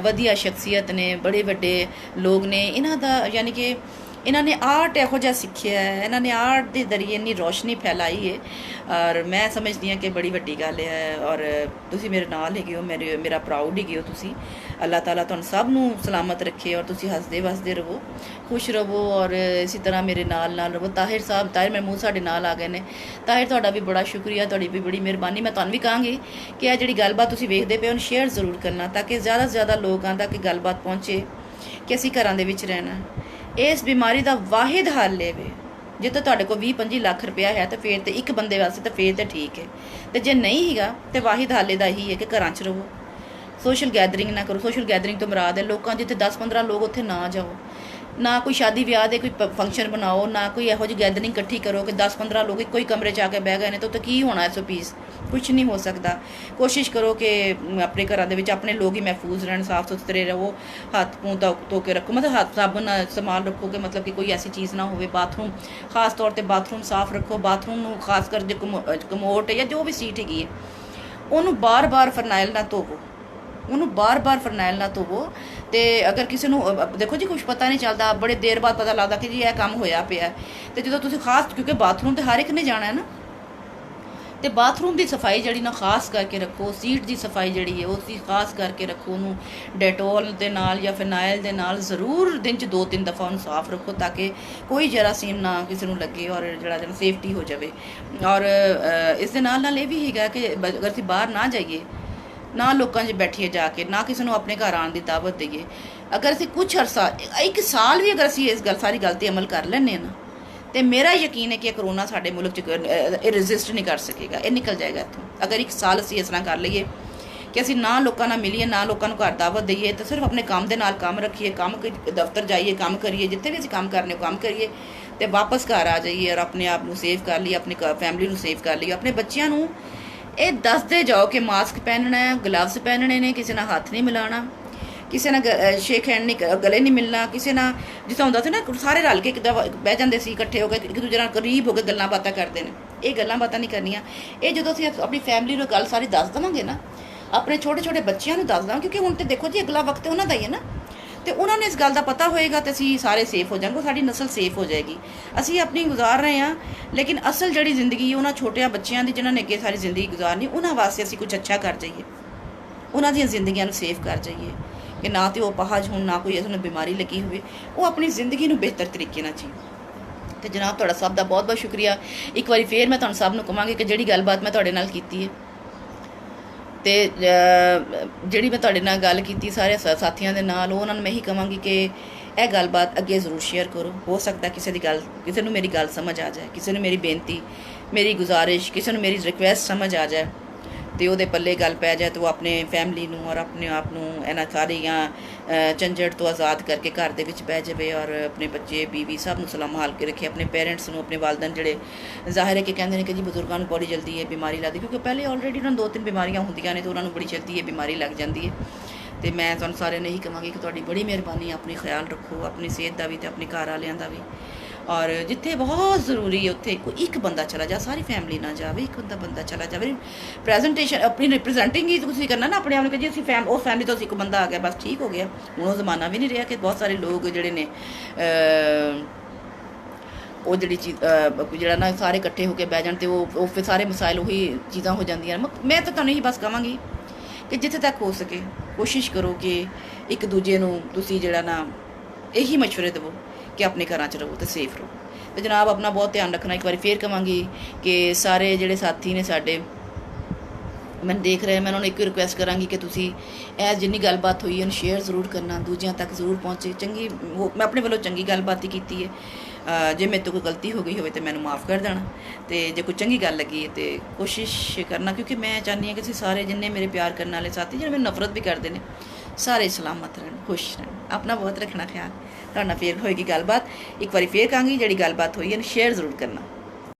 ਵਧੀਆ ਸ਼ਖਸੀਅਤ ਨੇ, ਬੜੇ ਵੱਡੇ ਲੋਕ ਨੇ। ਇਹਨਾਂ ਦਾ ਯਾਨੀ ਕਿ ਇਹਨਾਂ ਨੇ ਆਰਟ ਇਹੋ ਜਿਹਾ ਸਿੱਖਿਆ ਹੈ, ਇਹਨਾਂ ਨੇ ਆਰਟ ਦੇ ਜ਼ਰੀਏ ਇੰਨੀ ਰੋਸ਼ਨੀ ਫੈਲਾਈ ਹੈ, ਔਰ ਮੈਂ ਸਮਝਦੀ ਹਾਂ ਕਿ ਬੜੀ ਵੱਡੀ ਗੱਲ ਹੈ। ਔਰ ਤੁਸੀਂ ਮੇਰੇ ਨਾਲ ਹੈਗੇ ਹੋ, ਮੇਰਾ ਪ੍ਰਾਊਡ ਹੈਗੇ ਹੋ ਤੁਸੀਂ। ਅੱਲਾਹ ਤਾਲਾ ਤੁਹਾਨੂੰ ਸਭ ਨੂੰ ਸਲਾਮਤ ਰੱਖੇ ਔਰ ਤੁਸੀਂ ਹੱਸਦੇ ਵਸਦੇ ਰਹੋ, ਖੁਸ਼ ਰਹੋ, ਔਰ ਇਸੇ ਤਰ੍ਹਾਂ ਮੇਰੇ ਨਾਲ ਰਹੋ। ਤਾਹਿਰ ਸਾਹਿਬ, ਤਾਹਿਰ ਮਹਿਮੂਦ ਸਾਡੇ ਨਾਲ ਆ ਗਏ ਨੇ। ਤਾਹਿਰ ਤੁਹਾਡਾ ਵੀ ਬੜਾ ਸ਼ੁਕਰੀਆ, ਤੁਹਾਡੀ ਵੀ ਬੜੀ ਮਿਹਰਬਾਨੀ। ਮੈਂ ਤੁਹਾਨੂੰ ਵੀ ਕਹਾਂਗੀ ਕਿ ਇਹ ਜਿਹੜੀ ਗੱਲਬਾਤ ਤੁਸੀਂ ਵੇਖਦੇ ਪਏ ਉਹਨੂੰ ਸ਼ੇਅਰ ਜ਼ਰੂਰ ਕਰਨਾ, ਤਾਂ ਕਿ ਜ਼ਿਆਦਾ ਤੋਂ ਜ਼ਿਆਦਾ ਲੋਕਾਂ ਤੱਕ ਗੱਲਬਾਤ ਪਹੁੰਚੇ ਕਿ ਅਸੀਂ ਘਰਾਂ ਦੇ ਵਿੱਚ ਰਹਿਣਾ। ਇਸ ਬਿਮਾਰੀ ਦਾ ਵਾਹਿਦ ਹੱਲ ਹੈ ਵੇ, ਜੇ ਤਾਂ ਤੁਹਾਡੇ ਕੋਲ 20-25 ਲੱਖ ਰੁਪਇਆ ਹੈ ਤਾਂ ਫਿਰ ਤੇ ਇੱਕ ਬੰਦੇ ਵਾਸਤੇ ਤਾਂ ਫਿਰ ਤੇ ਠੀਕ ਹੈ, ਤੇ ਜੇ ਨਹੀਂ ਹੈਗਾ ਤੇ ਵਾਹਿਦ ਹੱਲ ਇਹਦਾ ਇਹੀ ਹੈ ਕਿ ਘਰਾਂ 'ਚ ਰਹੋ, ਸੋਸ਼ਲ ਗੈਦਰਿੰਗ ਨਾ ਕਰੋ। ਸੋਸ਼ਲ ਗੈਦਰਿੰਗ ਤੋਂ ਮੁਰਾਦ ਹੈ ਲੋਕਾਂ ਜਿੱਥੇ 10-15 ਲੋਕ ਉੱਥੇ ਨਾ ਜਾਓ, ਨਾ ਕੋਈ ਸ਼ਾਦੀ ਵਿਆਹ ਦੇ ਕੋਈ ਫੰਕਸ਼ਨ ਬਣਾਓ, ਨਾ ਕੋਈ ਇਹੋ ਜਿਹੀ ਗੈਦਰਿੰਗ ਇਕੱਠੀ ਕਰੋ ਕਿ 10-15 ਲੋਕ ਇੱਕੋ ਹੀ ਕਮਰੇ 'ਚ ਆ ਕੇ ਬਹਿ ਗਏ ਨੇ ਤਾਂ ਉੱਥੇ ਕੀ ਹੋਣਾ 120 ਕੁਛ ਨਹੀਂ ਹੋ ਸਕਦਾ। ਕੋਸ਼ਿਸ਼ ਕਰੋ ਕਿ ਆਪਣੇ ਘਰਾਂ ਦੇ ਵਿੱਚ ਆਪਣੇ ਲੋਕ ਹੀ ਮਹਿਫੂਜ਼ ਰਹਿਣ, ਸਾਫ਼ ਸੁਥਰੇ ਰਹੋ, ਹੱਥ ਮੂੰਹ ਧੋ ਕੇ ਰੱਖੋ, ਮਤਲਬ ਹੱਥ ਸਾਬਣ ਨਾਲ ਇਸਤੇਮਾਲ ਰੱਖੋ ਕਿ ਮਤਲਬ ਕਿ ਕੋਈ ਐਸੀ ਚੀਜ਼ ਨਾ ਹੋਵੇ। ਬਾਥਰੂਮ ਖਾਸ ਤੌਰ 'ਤੇ ਬਾਥਰੂਮ ਸਾਫ਼ ਰੱਖੋ। ਬਾਥਰੂਮ ਨੂੰ ਖਾਸ ਕਰ ਜੇ ਕਮੋਟ ਜਾਂ ਜੋ ਵੀ ਸੀਟ ਹੈਗੀ ਹੈ ਉਹਨੂੰ ਬਾਰ-ਬਾਰ ਫਰਨਾਈਲ ਨਾਲ ਧੋਵੋ, ਉਹਨੂੰ ਬਾਰ-ਬਾਰ ਫਰਨਾਈਲ ਨਾਲ ਧੋਵੋ। ਤੇ ਅਗਰ ਕਿਸੇ ਨੂੰ ਦੇਖੋ ਜੀ ਕੁਛ ਪਤਾ ਨਹੀਂ ਚੱਲਦਾ, ਬੜੇ ਦੇਰ ਬਾਅਦ ਪਤਾ ਲੱਗਦਾ ਕਿ ਜੀ ਇਹ ਕੰਮ ਹੋਇਆ ਪਿਆ, ਤੇ ਜਦੋਂ ਤੁਸੀਂ ਖਾਸ ਕਿਉਂਕਿ ਬਾਥਰੂਮ ਤੇ ਹਰ ਇੱਕ ਨੇ ਜਾਣਾ ਹੈ ਨਾ, ਤੇ ਬਾਥਰੂਮ ਦੀ ਸਫਾਈ ਜਿਹੜੀ ਨਾ ਖਾਸ ਕਰਕੇ ਰੱਖੋ। ਸੀਟ ਦੀ ਸਫਾਈ ਜਿਹੜੀ ਹੈ ਉਹ ਤੁਸੀਂ ਖਾਸ ਕਰਕੇ ਰੱਖੋ, ਉਹਨੂੰ ਡੈਟੋਲ ਦੇ ਨਾਲ ਜਾਂ ਫਿਨਾਇਲ ਦੇ ਨਾਲ ਜ਼ਰੂਰ ਦਿਨ 'ਚ 2-3 ਦਫਾ ਉਹਨੂੰ ਸਾਫ਼ ਰੱਖੋ ਤਾਂ ਕਿ ਕੋਈ ਜਰਾਸੀਮ ਨਾ ਕਿਸੇ ਨੂੰ ਲੱਗੇ ਔਰ ਜਿਹੜਾ ਸੇਫਟੀ ਹੋ ਜਾਵੇ। ਔਰ ਇਸ ਦੇ ਨਾਲ ਇਹ ਵੀ ਹੈਗਾ ਕਿ ਅਗਰ ਅਸੀਂ ਬਾਹਰ ਨਾ ਜਾਈਏ, ਨਾ ਲੋਕਾਂ 'ਚ ਬੈਠੀਏ ਜਾ ਕੇ, ਨਾ ਕਿਸੇ ਨੂੰ ਆਪਣੇ ਘਰ ਆਉਣ ਦੀ ਦਾਵਤ ਦੇਈਏ, ਅਗਰ ਅਸੀਂ ਕੁਛ ਅਰਸਾ 1 ਸਾਲ ਵੀ ਅਗਰ ਅਸੀਂ ਇਸ ਸਾਰੀ ਗੱਲ 'ਤੇ ਅਮਲ ਕਰ ਲੈਂਦੇ ਹਾਂ ਨਾ, ਤੇ ਮੇਰਾ ਯਕੀਨ ਹੈ ਕਿ ਕਰੋਨਾ ਸਾਡੇ ਮੁਲਕ 'ਚ ਇਹ ਰੈਜ਼ਿਸਟ ਨਹੀਂ ਕਰ ਸਕੇਗਾ, ਇਹ ਨਿਕਲ ਜਾਏਗਾ ਇੱਥੋਂ। ਅਗਰ 1 ਸਾਲ ਅਸੀਂ ਇਸ ਤਰ੍ਹਾਂ ਕਰ ਲਈਏ ਕਿ ਅਸੀਂ ਨਾ ਲੋਕਾਂ ਨਾਲ ਮਿਲੀਏ, ਨਾ ਲੋਕਾਂ ਨੂੰ ਘਰ ਦਾਵਤ ਦਈਏ, ਤਾਂ ਸਿਰਫ ਆਪਣੇ ਕੰਮ ਦੇ ਨਾਲ ਕੰਮ ਰੱਖੀਏ, ਦਫ਼ਤਰ ਜਾਈਏ, ਕੰਮ ਕਰੀਏ, ਜਿੱਥੇ ਵੀ ਅਸੀਂ ਕੰਮ ਕਰਨੇ ਉਹ ਕੰਮ ਕਰੀਏ, ਤੇ ਵਾਪਸ ਘਰ ਆ ਜਾਈਏ ਔਰ ਆਪਣੇ ਆਪ ਨੂੰ ਸੇਵ ਕਰ ਲਈਏ, ਆਪਣੀ ਫੈਮਿਲੀ ਨੂੰ ਸੇਵ ਕਰ ਲਈਏ। ਆਪਣੇ ਬੱਚਿਆਂ ਨੂੰ ਇਹ ਦੱਸਦੇ ਜਾਓ ਕਿ ਮਾਸਕ ਪਹਿਨਣਾ ਹੈ, ਗਲਵਜ਼ ਪਹਿਨਣੇ ਨੇ, ਕਿਸੇ ਨਾਲ ਹੱਥ ਨਹੀਂ ਮਿਲਾਉਣਾ, ਕਿਸੇ ਨਾਲ ਸ਼ੇਕ ਹੈਂਡ ਨਹੀਂ, ਗਲੇ ਨਹੀਂ ਮਿਲਣਾ, ਕਿਸੇ ਨਾਲ ਜਿਸ ਤਰ੍ਹਾਂ ਹੁੰਦਾ ਸੀ ਨਾ ਸਾਰੇ ਰਲ ਕੇ ਕਿੱਦਾਂ ਬਹਿ ਜਾਂਦੇ ਸੀ ਇਕੱਠੇ ਹੋ ਕੇ, ਇੱਕ ਦੂਜੇ ਨਾਲ ਕਰੀਬ ਹੋ ਕੇ ਗੱਲਾਂ ਬਾਤਾਂ ਕਰਦੇ ਨੇ, ਇਹ ਗੱਲਾਂ ਬਾਤਾਂ ਨਹੀਂ ਕਰਨੀਆਂ। ਇਹ ਜਦੋਂ ਅਸੀਂ ਆਪਣੀ ਫੈਮਿਲੀ ਨੂੰ ਗੱਲ ਸਾਰੀ ਦੱਸ ਦੇਵਾਂਗੇ ਨਾ, ਆਪਣੇ ਛੋਟੇ ਬੱਚਿਆਂ ਨੂੰ ਦੱਸ ਦੇਵਾਂਗੇ, ਕਿਉਂਕਿ ਹੁਣ ਤੇ ਦੇਖੋ ਜੀ ਅਗਲਾ ਵਕਤ ਉਹਨਾਂ ਦਾ ਹੀ ਹੈ ਨਾ, ਤੇ ਉਹਨਾਂ ਨੂੰ ਇਸ ਗੱਲ ਦਾ ਪਤਾ ਹੋਏਗਾ ਤੇ ਅਸੀਂ ਸਾਰੇ ਸੇਫ ਹੋ ਜਾਵਾਂਗੇ, ਸਾਡੀ ਨਸਲ ਸੇਫ ਹੋ ਜਾਏਗੀ। ਅਸੀਂ ਆਪਣੀ ਗੁਜ਼ਾਰ ਰਹੇ ਹਾਂ, ਲੇਕਿਨ ਅਸਲ ਜਿਹੜੀ ਜ਼ਿੰਦਗੀ ਉਹਨਾਂ ਛੋਟਿਆਂ ਬੱਚਿਆਂ ਦੀ ਜਿਨ੍ਹਾਂ ਨੇ ਅੱਗੇ ਸਾਰੀ ਜ਼ਿੰਦਗੀ ਗੁਜ਼ਾਰਨੀ, ਉਹਨਾਂ ਵਾਸਤੇ ਅਸੀਂ ਕੁਝ ਅੱਛਾ ਕਰ ਜਾਈਏ, ਉਹਨਾਂ ਦੀਆਂ ਜ਼ਿੰਦਗੀਆਂ ਨੂੰ ਸੇਫ ਕਰ ਜਾਈਏ ਕਿ ਨਾ ਤੇ ਉਹ ਅਪਾਹਜ ਹੋਣ, ਨਾ ਕੋਈ ਇਸ ਨੂੰ ਬਿਮਾਰੀ ਲੱਗੀ ਹੋਵੇ, ਉਹ ਆਪਣੀ ਜ਼ਿੰਦਗੀ ਨੂੰ ਬਿਹਤਰ ਤਰੀਕੇ ਨਾਲ ਜੀਣ। ਤੇ ਜਨਾਬ ਤੁਹਾਡਾ ਸਭ ਦਾ ਬਹੁਤ ਬਹੁਤ ਸ਼ੁਕਰੀਆ। ਇੱਕ ਵਾਰੀ ਫੇਰ ਮੈਂ ਤੁਹਾਨੂੰ ਸਭ ਨੂੰ ਕਹਾਂਗੀ ਕਿ ਜਿਹੜੀ ਗੱਲਬਾਤ ਮੈਂ ਤੁਹਾਡੇ ਨਾਲ ਕੀਤੀ ਹੈ, ਤੇ ਜਿਹੜੀ ਮੈਂ ਤੁਹਾਡੇ ਨਾਲ ਗੱਲ ਕੀਤੀ ਸਾਰੇ ਸਾਥੀਆਂ ਦੇ ਨਾਲ, ਉਹਨਾਂ ਨੂੰ ਮੈਂ ਇਹੀ ਕਹਾਂਗੀ ਕਿ ਇਹ ਗੱਲਬਾਤ ਅੱਗੇ ਜ਼ਰੂਰ ਸ਼ੇਅਰ ਕਰੋ। ਹੋ ਸਕਦਾ ਕਿਸੇ ਨੂੰ ਮੇਰੀ ਗੱਲ ਸਮਝ ਆ ਜਾਏ, ਕਿਸੇ ਨੂੰ ਮੇਰੀ ਬੇਨਤੀ, ਮੇਰੀ ਗੁਜ਼ਾਰਿਸ਼, ਕਿਸੇ ਨੂੰ ਮੇਰੀ ਰਿਕੁਐਸਟ ਸਮਝ ਆ ਜਾਏ, ਤੇ ਉਹਦੇ ਪੱਲੇ ਗੱਲ ਪੈ ਜਾਏ, ਤਾਂ ਉਹ ਆਪਣੇ ਫੈਮਿਲੀ ਨੂੰ ਔਰ ਆਪਣੇ ਆਪ ਨੂੰ ਇਹਨਾਂ ਸਾਰੀਆਂ ਝੰਜਟ ਤੋਂ ਆਜ਼ਾਦ ਕਰਕੇ ਘਰ ਦੇ ਵਿੱਚ ਬਹਿ ਜਾਵੇ, ਔਰ ਆਪਣੇ ਬੱਚੇ ਬੀਵੀ ਸਭ ਨੂੰ ਸੰਭਾਲ ਕੇ ਰੱਖੇ, ਆਪਣੇ ਪੇਰੈਂਟਸ ਨੂੰ, ਆਪਣੇ ਵਾਲਦਨ ਜਿਹੜੇ ਜ਼ਾਹਿਰ ਹੈ ਕਿ ਕਹਿੰਦੇ ਨੇ ਕਿ ਜੀ ਬਜ਼ੁਰਗਾਂ ਨੂੰ ਬੜੀ ਜਲਦੀ ਇਹ ਬਿਮਾਰੀ ਲੱਗਦੀ, ਕਿਉਂਕਿ ਪਹਿਲੇ ਆਲਰੇਡੀ ਉਹਨਾਂ ਨੂੰ 2-3 ਬਿਮਾਰੀਆਂ ਹੁੰਦੀਆਂ ਨੇ, ਤੇ ਉਹਨਾਂ ਨੂੰ ਬੜੀ ਜਲਦੀ ਇਹ ਬਿਮਾਰੀ ਲੱਗ ਜਾਂਦੀ ਹੈ। ਤੇ ਮੈਂ ਤੁਹਾਨੂੰ ਸਾਰਿਆਂ ਨੂੰ ਇਹੀ ਕਹਾਂਗੀ ਕਿ ਤੁਹਾਡੀ ਬੜੀ ਮਿਹਰਬਾਨੀ, ਆਪਣੀ ਖਿਆਲ ਰੱਖੋ, ਆਪਣੀ ਸਿਹਤ ਦਾ ਵੀ ਤੇ ਆਪਣੇ ਘਰ ਵਾਲਿਆਂ ਦਾ ਵੀ, ਔਰ ਜਿੱਥੇ ਬਹੁਤ ਜ਼ਰੂਰੀ ਹੈ ਉੱਥੇ ਕੋਈ ਇੱਕ ਬੰਦਾ ਚਲਾ ਜਾ, ਸਾਰੀ ਫੈਮਿਲੀ ਨਾ ਜਾਵੇ, ਇੱਕ ਬੰਦਾ ਚਲਾ ਜਾਵੇ। ਪ੍ਰੈਜੈਂਟੇਸ਼ਨ ਆਪਣੀ ਰਿਪਰੈਜ਼ੈਂਟਿੰਗ ਹੀ ਤੁਸੀਂ ਕਰਨਾ ਨਾ ਆਪਣੇ ਆਪ ਨੂੰ, ਕਿ ਜੀ ਅਸੀਂ ਉਹ ਫੈਮਿਲੀ ਤੋਂ ਇੱਕ ਬੰਦਾ ਆ ਗਿਆ ਬਸ ਠੀਕ ਹੋ ਗਿਆ। ਹੁਣ ਉਹ ਜ਼ਮਾਨਾ ਵੀ ਨਹੀਂ ਰਿਹਾ ਕਿ ਬਹੁਤ ਸਾਰੇ ਲੋਕ ਜਿਹੜੇ ਨੇ ਉਹ ਜਿਹੜੀ ਚੀਜ਼ ਜਿਹੜਾ ਨਾ ਸਾਰੇ ਇਕੱਠੇ ਹੋ ਕੇ ਬਹਿ ਜਾਣ, ਤੇ ਉਹ ਫਿਰ ਸਾਰੇ ਮਸਾਇਲ ਉਹੀ ਚੀਜ਼ਾਂ ਹੋ ਜਾਂਦੀਆਂ। ਮੈਂ ਤਾਂ ਤੁਹਾਨੂੰ ਇਹੀ ਬਸ ਕਹਾਂਗੀ ਕਿ ਜਿੱਥੇ ਤੱਕ ਹੋ ਸਕੇ ਕੋਸ਼ਿਸ਼ ਕਰੋ ਕਿ ਇੱਕ ਦੂਜੇ ਨੂੰ ਤੁਸੀਂ ਜਿਹੜਾ ਨਾ ਇਹੀ ਮਸ਼ਵਰੇ ਦੇਵੋ ਕਿ ਆਪਣੇ ਘਰਾਂ 'ਚ ਰਹੋ ਤੇ ਸੇਫ ਰਹੋ। ਤੇ ਜਨਾਬ ਆਪਣਾ ਬਹੁਤ ਧਿਆਨ ਰੱਖਣਾ। ਇੱਕ ਵਾਰੀ ਫੇਰ ਕਹਾਂਗੀ ਕਿ ਸਾਰੇ ਜਿਹੜੇ ਸਾਥੀ ਨੇ ਸਾਡੇ ਮੈਨੂੰ ਦੇਖ ਰਹੇ, ਮੈਂ ਉਹਨਾਂ ਨੂੰ ਇੱਕ ਰਿਕੁਐਸਟ ਕਰਾਂਗੀ ਕਿ ਤੁਸੀਂ ਇਹ ਜਿੰਨੀ ਗੱਲਬਾਤ ਹੋਈ ਉਹਨੂੰ ਸ਼ੇਅਰ ਜ਼ਰੂਰ ਕਰਨਾ, ਦੂਜਿਆਂ ਤੱਕ ਜ਼ਰੂਰ ਪਹੁੰਚੇ। ਮੈਂ ਆਪਣੇ ਵੱਲੋਂ ਚੰਗੀ ਗੱਲਬਾਤ ਹੀ ਕੀਤੀ ਹੈ, ਜੇ ਮੇਰੇ ਤੋਂ ਕੋਈ ਗਲਤੀ ਹੋ ਗਈ ਹੋਵੇ ਤਾਂ ਮੈਨੂੰ ਮਾफ़ ਕਰ ਦੇਣਾ, ਤੇ ਜੇ ਕੋਈ ਚੰਗੀ ਗੱਲ ਲੱਗੀ ਹੈ ਤਾਂ ਕੋਸ਼ਿਸ਼ ਕਰਨਾ, ਕਿਉਂਕਿ ਮੈਂ ਚਾਹੁੰਦੀ ਹਾਂ ਕਿ ਅਸੀਂ ਸਾਰੇ ਜਿੰਨੇ ਮੇਰੇ ਪਿਆਰ ਕਰਨ ਵਾਲੇ ਸਾਥੀ ਜਿਹੜੇ ਮੈਨੂੰ ਨਫ਼ਰਤ ਵੀ ਕਰਦੇ ਨੇ, ਸਾਰੇ ਸਲਾਮਤ ਰਹਿਣ, ਖੁਸ਼ ਰਹਿਣ, ਆਪਣਾ ਬਹੁਤ ਰੱਖਣਾ ਖਿਆਲ। ਤੁਹਾਡੇ ਨਾਲ ਫੇਰ ਹੋਏਗੀ ਗੱਲਬਾਤ। ਇੱਕ ਵਾਰੀ ਫੇਰ ਕਹਾਂਗੀ, ਜਿਹੜੀ ਗੱਲਬਾਤ ਹੋਈ ਹੈ ਸ਼ੇਅਰ ਜ਼ਰੂਰ ਕਰਨਾ।